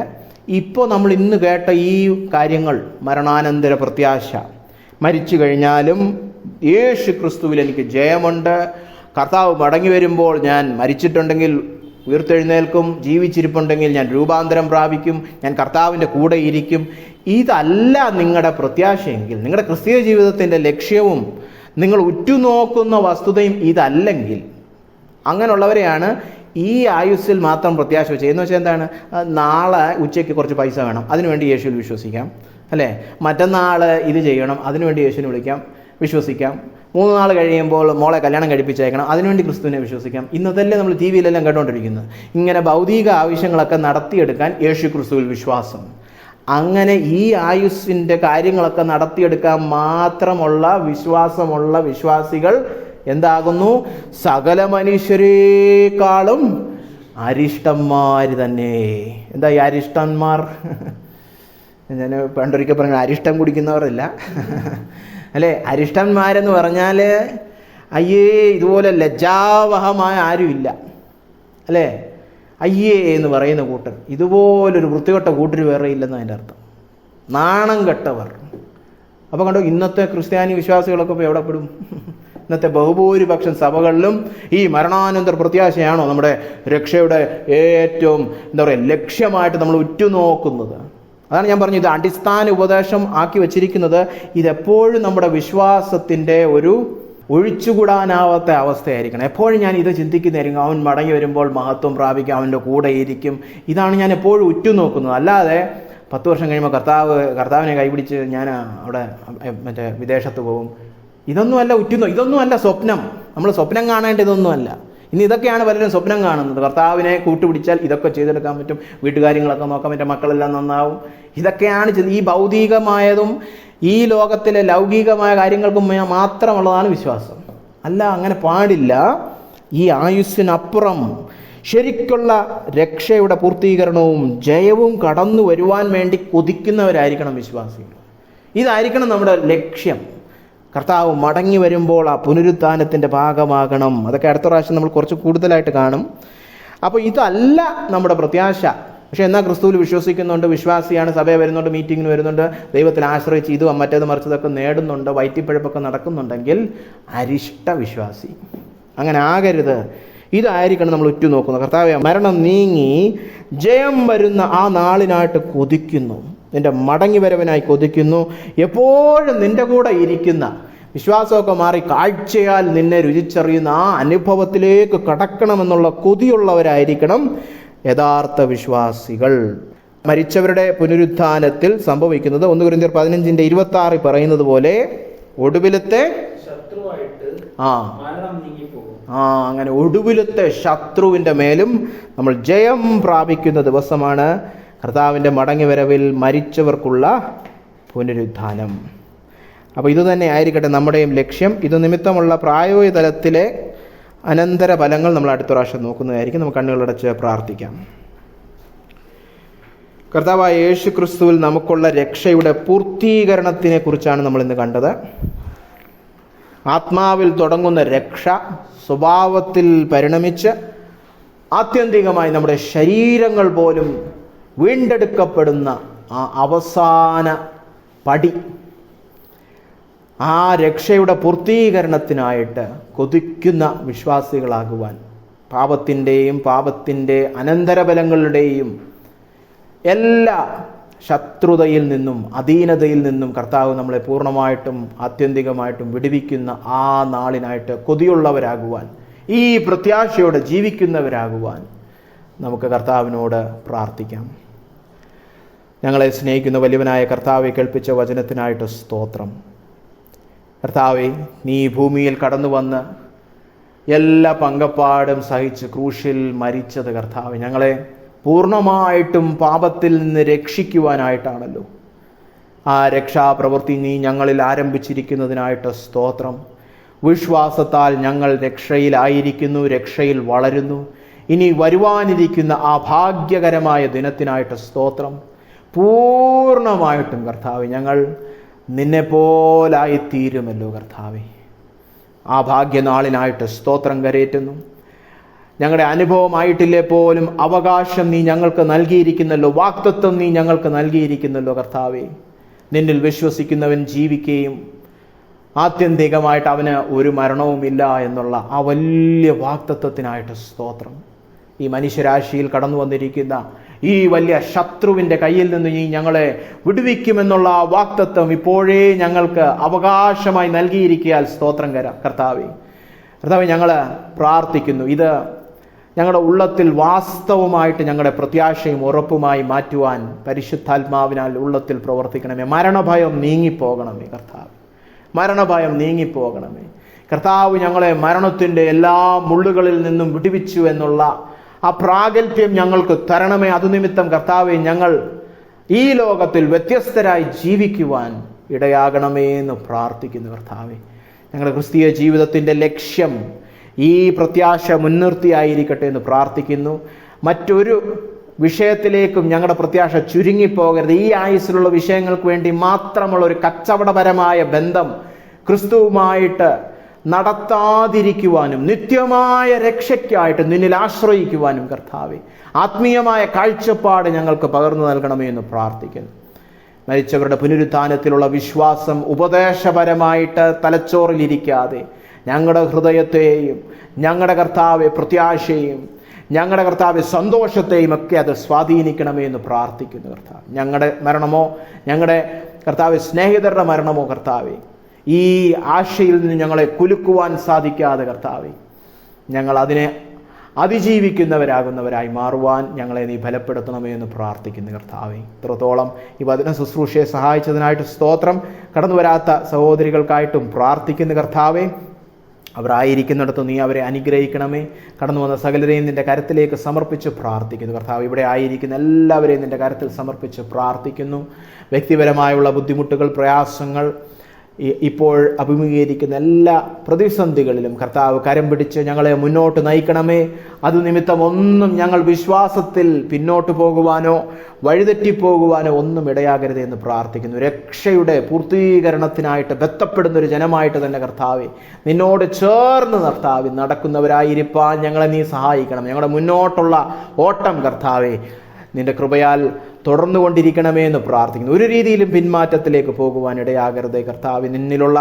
ഇപ്പോൾ നമ്മൾ ഇന്ന് കേട്ട ഈ കാര്യങ്ങൾ, മരണാനന്തര പ്രത്യാശ, മരിച്ചു കഴിഞ്ഞാലും യേശു ക്രിസ്തുവിൽ എനിക്ക് ജയമുണ്ട്, കർത്താവ് മടങ്ങി വരുമ്പോൾ ഞാൻ മരിച്ചിട്ടുണ്ടെങ്കിൽ ഉയർത്തെഴുന്നേൽക്കും, ജീവിച്ചിരിപ്പുണ്ടെങ്കിൽ ഞാൻ രൂപാന്തരം പ്രാപിക്കും, ഞാൻ കർത്താവിൻ്റെ കൂടെ ഇരിക്കും. ഇതല്ല നിങ്ങളുടെ പ്രത്യാശയെങ്കിൽ, നിങ്ങളുടെ ക്രിസ്തീയ ജീവിതത്തിൻ്റെ ലക്ഷ്യവും നിങ്ങൾ ഉറ്റുനോക്കുന്ന വസ്തുതയും ഇതല്ലെങ്കിൽ, അങ്ങനെയുള്ളവരെയാണ് ഈ ആയുസ്സിൽ മാത്രം പ്രത്യാശ വെച്ചത്. എന്ന് വെച്ചാൽ എന്താണ്? നാളെ ഉച്ചയ്ക്ക് കുറച്ച് പൈസ വേണം, അതിനുവേണ്ടി യേശുവിൽ വിശ്വസിക്കാം, അല്ലേ? മറ്റന്നാൾ ഇത് ചെയ്യണം, അതിനുവേണ്ടി യേശുവിനെ വിശ്വസിക്കാം. 3 നാൾ കഴിയുമ്പോൾ മോളെ കല്യാണം കഴിപ്പിച്ചേക്കണം, അതിനുവേണ്ടി ക്രിസ്തുവിനെ വിശ്വസിക്കാം. ഇന്നതല്ലേ നമ്മൾ TV യിലെല്ലാം കണ്ടുകൊണ്ടിരിക്കുന്നത്. ഇങ്ങനെ ഭൗതിക ആവശ്യങ്ങളൊക്കെ നടത്തിയെടുക്കാൻ യേശു ക്രിസ്തുവിൽ വിശ്വാസം. അങ്ങനെ ഈ ആയുസ്സിൻ്റെ കാര്യങ്ങളൊക്കെ നടത്തിയെടുക്കാൻ മാത്രമുള്ള വിശ്വാസമുള്ള വിശ്വാസികൾ എന്താകുന്നു? സകല ഞാൻ പണ്ടൊരിക്കൽ പറഞ്ഞു അരിഷ്ടം കുടിക്കുന്നവരല്ല അല്ലേ. അരിഷ്ടന്മാരെന്ന് പറഞ്ഞാൽ അയ്യേ ഇതുപോലെ ലജ്ജാവഹമായ ആരുമില്ല അല്ലേ. അയ്യേ എന്ന് പറയുന്ന കൂട്ടർ, ഇതുപോലൊരു വൃത്തികെട്ട കൂട്ടർ വേറെ ഇല്ലെന്ന് അതിൻ്റെ അർത്ഥം. നാണം കെട്ടവർ. അപ്പോൾ കണ്ടോ, ഇന്നത്തെ ക്രിസ്ത്യാനി വിശ്വാസികളൊക്കെ ഇപ്പോൾ എവിടെ പെടും? ഇന്നത്തെ ബഹുഭൂരിപക്ഷം സഭകളിലും ഈ മരണാനന്തര പ്രത്യാശയാണോ നമ്മുടെ രക്ഷയുടെ ഏറ്റവും ലക്ഷ്യമായിട്ട് നമ്മൾ ഉറ്റുനോക്കുന്നത്. അതാണ് ഞാൻ പറഞ്ഞത്, ഇത് അടിസ്ഥാന ഉപദേശം ആക്കി വച്ചിരിക്കുന്നത്. ഇതെപ്പോഴും നമ്മുടെ വിശ്വാസത്തിൻ്റെ ഒരു ഒഴിച്ചുകൂടാനാവാത്ത അവസ്ഥയായിരിക്കണം. എപ്പോഴും ഞാൻ ഇത് ചിന്തിക്കുന്നതായിരിക്കും, അവൻ മടങ്ങി വരുമ്പോൾ മഹത്വം പ്രാപിക്കും, അവൻ്റെ കൂടെ ഇരിക്കും. ഇതാണ് ഞാൻ എപ്പോഴും ഉറ്റുനോക്കുന്നത്. അല്ലാതെ 10 വർഷം കഴിയുമ്പോൾ കർത്താവിനെ കൈപിടിച്ച് ഞാൻ അവിടെ വിദേശത്ത് പോകും, ഇതൊന്നുമല്ല ഇതൊന്നുമല്ല സ്വപ്നം. നമ്മൾ സ്വപ്നം കാണേണ്ട ഇതൊന്നുമല്ല. ഇനി ഇതൊക്കെയാണ് പലരും സ്വപ്നം കാണുന്നത്. കർത്താവിനെ കൂട്ടുപിടിച്ചാൽ ഇതൊക്കെ ചെയ്തെടുക്കാൻ പറ്റും, വീട്ടുകാര്യങ്ങളൊക്കെ നോക്കാൻ പറ്റും, മക്കളെല്ലാം നന്നാവും. ഇതൊക്കെയാണ് ഈ ഭൗതികമായതും ഈ ലോകത്തിലെ ലൗകികമായ കാര്യങ്ങൾക്കും മാത്രമുള്ളതാണ് വിശ്വാസം. അല്ല, അങ്ങനെ പാടില്ല. ഈ ആയുസ്സിനപ്പുറം ശരിക്കുള്ള രക്ഷയുടെ പൂർത്തീകരണവും ജയവും കടന്നു വരുവാൻ വേണ്ടി കൊതിക്കുന്നവരായിരിക്കണം വിശ്വാസികൾ. ഇതായിരിക്കണം നമ്മുടെ ലക്ഷ്യം. കർത്താവ് മടങ്ങി വരുമ്പോൾ ആ പുനരുത്ഥാനത്തിൻ്റെ ഭാഗമാകണം. അതൊക്കെ അടുത്ത പ്രാവശ്യം നമ്മൾ കുറച്ച് കൂടുതലായിട്ട് കാണും. അപ്പോൾ ഇതല്ല നമ്മുടെ പ്രത്യാശ. പക്ഷേ എന്നാൽ ക്രിസ്തുവിൽ വിശ്വസിക്കുന്നുണ്ട്, വിശ്വാസിയാണ്, സഭയെ വരുന്നുണ്ട്, മീറ്റിങ്ങിന് വരുന്നുണ്ട്, ദൈവത്തിൽ ആശ്രയിച്ച് ഇതും മറ്റേത് മറിച്ചതൊക്കെ നേടുന്നുണ്ട്, വയറ്റിപ്പഴപ്പൊക്കെ നടക്കുന്നുണ്ടെങ്കിൽ അരിഷ്ട വിശ്വാസി. അങ്ങനെ ആകരുത്. ഇതായിരിക്കണം നമ്മൾ ഉറ്റുനോക്കുന്നത്. കർത്താവേ, മരണം നീങ്ങി ജയം വരുന്ന ആ നാളിനായിട്ട് കൊതിക്കുന്നു, നിന്റെ മടങ്ങി വരവനായി കൊതിക്കുന്നു. എപ്പോഴും നിന്റെ കൂടെ ഇരിക്കുന്ന, വിശ്വാസമൊക്കെ മാറി കാഴ്ചയാൽ നിന്നെ രുചിച്ചറിയുന്ന ആ അനുഭവത്തിലേക്ക് കടക്കണമെന്നുള്ള കൊതിയുള്ളവരായിരിക്കണം യഥാർത്ഥ വിശ്വാസികൾ. മരിച്ചവരുടെ പുനരുത്ഥാനത്തിൽ സംഭവിക്കുന്നത് 1 കൊരിന്ത്യർ 15:26 പറയുന്നത് പോലെ ഒടുവിലത്തെ ശത്രുവായിട്ട് മരണം നീങ്ങിപ്പോകും. അങ്ങനെ ഒടുവിലത്തെ ശത്രുവിൻ്റെ മേലും നമ്മൾ ജയം പ്രാപിക്കുന്ന ദിവസമാണ് കർത്താവിൻ്റെ മടങ്ങിവരവിൽ മരിച്ചവർക്കുള്ള പുനരുത്ഥാനം. അപ്പോൾ ഇതുതന്നെ ആയിരിക്കട്ടെ നമ്മുടെയും ലക്ഷ്യം. ഇത് നിമിത്തമുള്ള പ്രായോഗിക തലത്തിലെ അനന്തര ഫലങ്ങൾ നമ്മൾ അടുത്ത പ്രാവശ്യം നോക്കുന്നതായിരിക്കും. നമുക്ക് കണ്ണുകളടച്ച് പ്രാർത്ഥിക്കാം. കർത്താവായ യേശു ക്രിസ്തുവിൽ നമുക്കുള്ള രക്ഷയുടെ പൂർത്തീകരണത്തിനെ കുറിച്ചാണ് നമ്മൾ ഇന്ന് കണ്ടത്. ആത്മാവിൽ തുടങ്ങുന്ന രക്ഷ സ്വഭാവത്തിൽ പരിണമിച്ച് ആത്യന്തികമായി നമ്മുടെ ശരീരങ്ങൾ പോലും വീണ്ടെടുക്കപ്പെടുന്ന ആ അവസാന പടി, ആ രക്ഷയുടെ പൂർത്തീകരണത്തിനായിട്ട് കൊതിക്കുന്ന വിശ്വാസികളാകുവാൻ, പാപത്തിൻ്റെ അനന്തരഫലങ്ങളുടെയും എല്ലാ ശത്രുതയിൽ നിന്നും അധീനതയിൽ നിന്നും കർത്താവ് നമ്മളെ പൂർണ്ണമായിട്ടും ആത്യന്തികമായിട്ടും വിടുവിക്കുന്ന ആ നാളിനായിട്ട് കൊതിയുള്ളവരാകുവാൻ, ഈ പ്രത്യാശയോടെ ജീവിക്കുന്നവരാകുവാൻ നമുക്ക് കർത്താവിനോട് പ്രാർത്ഥിക്കാം. ഞങ്ങളെ സ്നേഹിക്കുന്ന വലിയവനായ കർത്താവെ, കേൾപ്പിച്ച വചനത്തിനായിട്ട് സ്തോത്രം. കർത്താവെ, നീ ഭൂമിയിൽ കടന്നു വന്ന് എല്ലാ പങ്കപ്പാടും സഹിച്ച് ക്രൂശിൽ മരിച്ചത് കർത്താവെ ഞങ്ങളെ പൂർണ്ണമായിട്ടും പാപത്തിൽ നിന്ന് രക്ഷിക്കുവാനായിട്ടാണല്ലോ. ആ രക്ഷാപ്രവൃത്തി നീ ഞങ്ങളിൽ ആരംഭിച്ചിരിക്കുന്നതിനായിട്ട് സ്തോത്രം. വിശ്വാസത്താൽ ഞങ്ങൾ രക്ഷയിലായിരിക്കുന്നു, രക്ഷയിൽ വളരുന്നു. ഇനി വരുവാനിരിക്കുന്ന ആ ഭാഗ്യകരമായ ദിനത്തിനായിട്ട് സ്തോത്രം. പൂർണ്ണമായിട്ടും കർത്താവെ ഞങ്ങൾ നിന്നെപ്പോലായിത്തീരുമല്ലോ കർത്താവെ. ആ ഭാഗ്യനാളിനായിട്ട് സ്തോത്രം കരേറ്റുന്നു. ഞങ്ങളുടെ അനുഭവമായിട്ടില്ലേ പോലും അവകാശം നീ ഞങ്ങൾക്ക് നൽകിയിരിക്കുന്നല്ലോ, വാഗ്ദത്തം നീ ഞങ്ങൾക്ക് നൽകിയിരിക്കുന്നല്ലോ കർത്താവെ. നിന്നിൽ വിശ്വസിക്കുന്നവൻ ജീവിക്കുകയും ആത്യന്തികമായിട്ട് അവന് ഒരു മരണവുമില്ല എന്നുള്ള ആ വലിയ വാഗ്ദത്തത്തിനായിട്ട് സ്തോത്രം. ഈ മനുഷ്യരാശിയിൽ കടന്നു വന്നിരിക്കുന്ന ഈ വലിയ ശത്രുവിൻ്റെ കയ്യിൽ നിന്ന് നീ ഞങ്ങളെ വിടുവിക്കുമെന്നുള്ള ആ വാഗ്ദത്തം ഇപ്പോഴേ ഞങ്ങൾക്ക് അവകാശമായി നൽകിയിരിക്കാൻ സ്തോത്രം കർത്താവെ. കർത്താവെ, ഞങ്ങൾ പ്രാർത്ഥിക്കുന്നു, ഇത് ഞങ്ങളുടെ ഉള്ളത്തിൽ വാസ്തവമായിട്ട് ഞങ്ങളുടെ പ്രത്യാശയും ഉറപ്പുമായി മാറ്റുവാൻ പരിശുദ്ധാത്മാവിനാൽ ഉള്ളത്തിൽ പ്രവർത്തിക്കണമേ. മരണഭയം നീങ്ങിപ്പോകണമേ കർത്താവ്, മരണഭയം നീങ്ങിപ്പോകണമേ കർത്താവ്. ഞങ്ങളെ മരണത്തിൻ്റെ എല്ലാ മുള്ളുകളിൽ നിന്നും വിടുവിച്ചു എന്നുള്ള ആ പ്രാഗൽഭ്യം ഞങ്ങൾക്ക് തരണമേ. അതുനിമിത്തം കർത്താവെ, ഞങ്ങൾ ഈ ലോകത്തിൽ വ്യത്യസ്തരായി ജീവിക്കുവാൻ ഇടയാകണമേ എന്ന് പ്രാർത്ഥിക്കുന്നു കർത്താവെ. ഞങ്ങളുടെ ക്രിസ്തീയ ജീവിതത്തിൻ്റെ ലക്ഷ്യം ഈ പ്രത്യാശ മുൻനിർത്തിയായിരിക്കട്ടെ എന്ന് പ്രാർത്ഥിക്കുന്നു. മറ്റൊരു വിഷയത്തിലേക്കും ഞങ്ങളുടെ പ്രത്യാശ ചുരുങ്ങിപ്പോകരുത്. ഈ ആയുസ്സിലുള്ള വിഷയങ്ങൾക്ക് വേണ്ടി മാത്രമുള്ള ഒരു കച്ചവടപരമായ ബന്ധം ക്രിസ്തുവുമായിട്ട് നടത്താതിരിക്കുവാനും നിത്യമായ രക്ഷയ്ക്കായിട്ട് നിന്നിൽ ആശ്രയിക്കുവാനും കർത്താവേ ആത്മീയമായ കാഴ്ചപ്പാട് ഞങ്ങൾക്ക് പകർന്നു നൽകണമേ എന്ന് പ്രാർത്ഥിക്കുന്നു. മരിച്ചവരുടെ പുനരുത്ഥാനത്തിലുള്ള വിശ്വാസം ഉപദേശപരമായിട്ട് തലച്ചോറിലിരിക്കാതെ ഞങ്ങളുടെ ഹൃദയത്തെയും ഞങ്ങളുടെ കർത്താവെ പ്രത്യാശയും ഞങ്ങളുടെ കർത്താവെ സന്തോഷത്തെയും ഒക്കെ അത് സ്വാധീനിക്കണമേ എന്ന് പ്രാർത്ഥിക്കുന്നു. കർത്താവ് ഞങ്ങളുടെ മരണമോ ഞങ്ങളുടെ കർത്താവെ സ്നേഹിതരുടെ മരണമോ കർത്താവെ ഈ ആശയിൽ നിന്ന് ഞങ്ങളെ കുലുക്കുവാൻ സാധിക്കാതെ കർത്താവെ ഞങ്ങൾ അതിനെ അതിജീവിക്കുന്നവരാകുന്നവരായി മാറുവാൻ ഞങ്ങളെ നീ ബലപ്പെടുത്തണമേ എന്ന് പ്രാർത്ഥിക്കുന്നു. കർത്താവെ ഇത്രത്തോളം ഈ വചന ശുശ്രൂഷയെ സഹായിച്ചതിനായിട്ട് സ്തോത്രം. കടന്നു വരാത്ത സഹോദരികൾക്കായിട്ടും പ്രാർത്ഥിക്കുന്നു കർത്താവെ. അവരായിരിക്കുന്നിടത്ത് നീ അവരെ അനുഗ്രഹിക്കണമേ. കടന്നു വന്ന സകലരെയും നിന്റെ കരത്തിലേക്ക് സമർപ്പിച്ച് പ്രാർത്ഥിക്കുന്നു കർത്താവ്. ഇവിടെ ആയിരിക്കുന്ന എല്ലാവരെയും നിന്റെ കരത്തിൽ സമർപ്പിച്ച് പ്രാർത്ഥിക്കുന്നു. വ്യക്തിപരമായുള്ള ബുദ്ധിമുട്ടുകൾ, പ്രയാസങ്ങൾ, ഇപ്പോൾ അഭിമുഖീകരിക്കുന്ന എല്ലാ പ്രതിസന്ധികളിലും കർത്താവ് കരം പിടിച്ച് ഞങ്ങളെ മുന്നോട്ട് നയിക്കണമേ. അത് നിമിത്തം ഒന്നും ഞങ്ങൾ വിശ്വാസത്തിൽ പിന്നോട്ട് പോകുവാനോ വഴിതെറ്റിപ്പോകുവാനോ ഒന്നും ഇടയാകരുത് എന്ന് പ്രാർത്ഥിക്കുന്നു. രക്ഷയുടെ പൂർത്തീകരണത്തിനായിട്ട് ബന്ധപ്പെടുന്ന ഒരു ജനമായിട്ട് തന്നെ കർത്താവെ നിന്നോട് ചേർന്ന് കർത്താവ് നടക്കുന്നവരായിരിക്കാൻ ഞങ്ങളെ നീ സഹായിക്കണം. ഞങ്ങളുടെ മുന്നോട്ടുള്ള ഓട്ടം കർത്താവെ നിന്റെ കൃപയാൽ തുടർന്നു കൊണ്ടിരിക്കണമേ എന്ന് പ്രാർത്ഥിക്കുന്നു. ഒരു രീതിയിലും പിന്മാറ്റത്തിലേക്ക് പോകുവാൻ ഇടയാകരുതേ കർത്താവ്. നിന്നിലുള്ള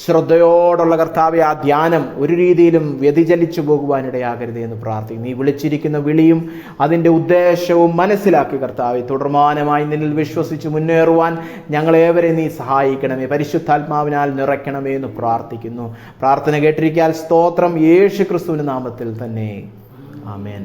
ശ്രദ്ധയോടുള്ള കർത്താവെ ആ ധ്യാനം ഒരു രീതിയിലും വ്യതിചലിച്ചു പോകുവാൻ ഇടയാകരുതേ എന്ന് പ്രാർത്ഥിക്കുന്നു. നീ വിളിച്ചിരിക്കുന്ന വിളിയും അതിൻ്റെ ഉദ്ദേശവും മനസ്സിലാക്കി കർത്താവെ തുടർമാനമായി നിന്നിൽ വിശ്വസിച്ച് മുന്നേറുവാൻ ഞങ്ങളേവരെ നീ സഹായിക്കണമേ. പരിശുദ്ധാത്മാവിനാൽ നിറയ്ക്കണമേ എന്ന് പ്രാർത്ഥിക്കുന്നു. പ്രാർത്ഥന കേട്ടിരിക്കാൻ സ്തോത്രം. യേശു ക്രിസ്തുവിന്റെ നാമത്തിൽ തന്നെ ആമേൻ.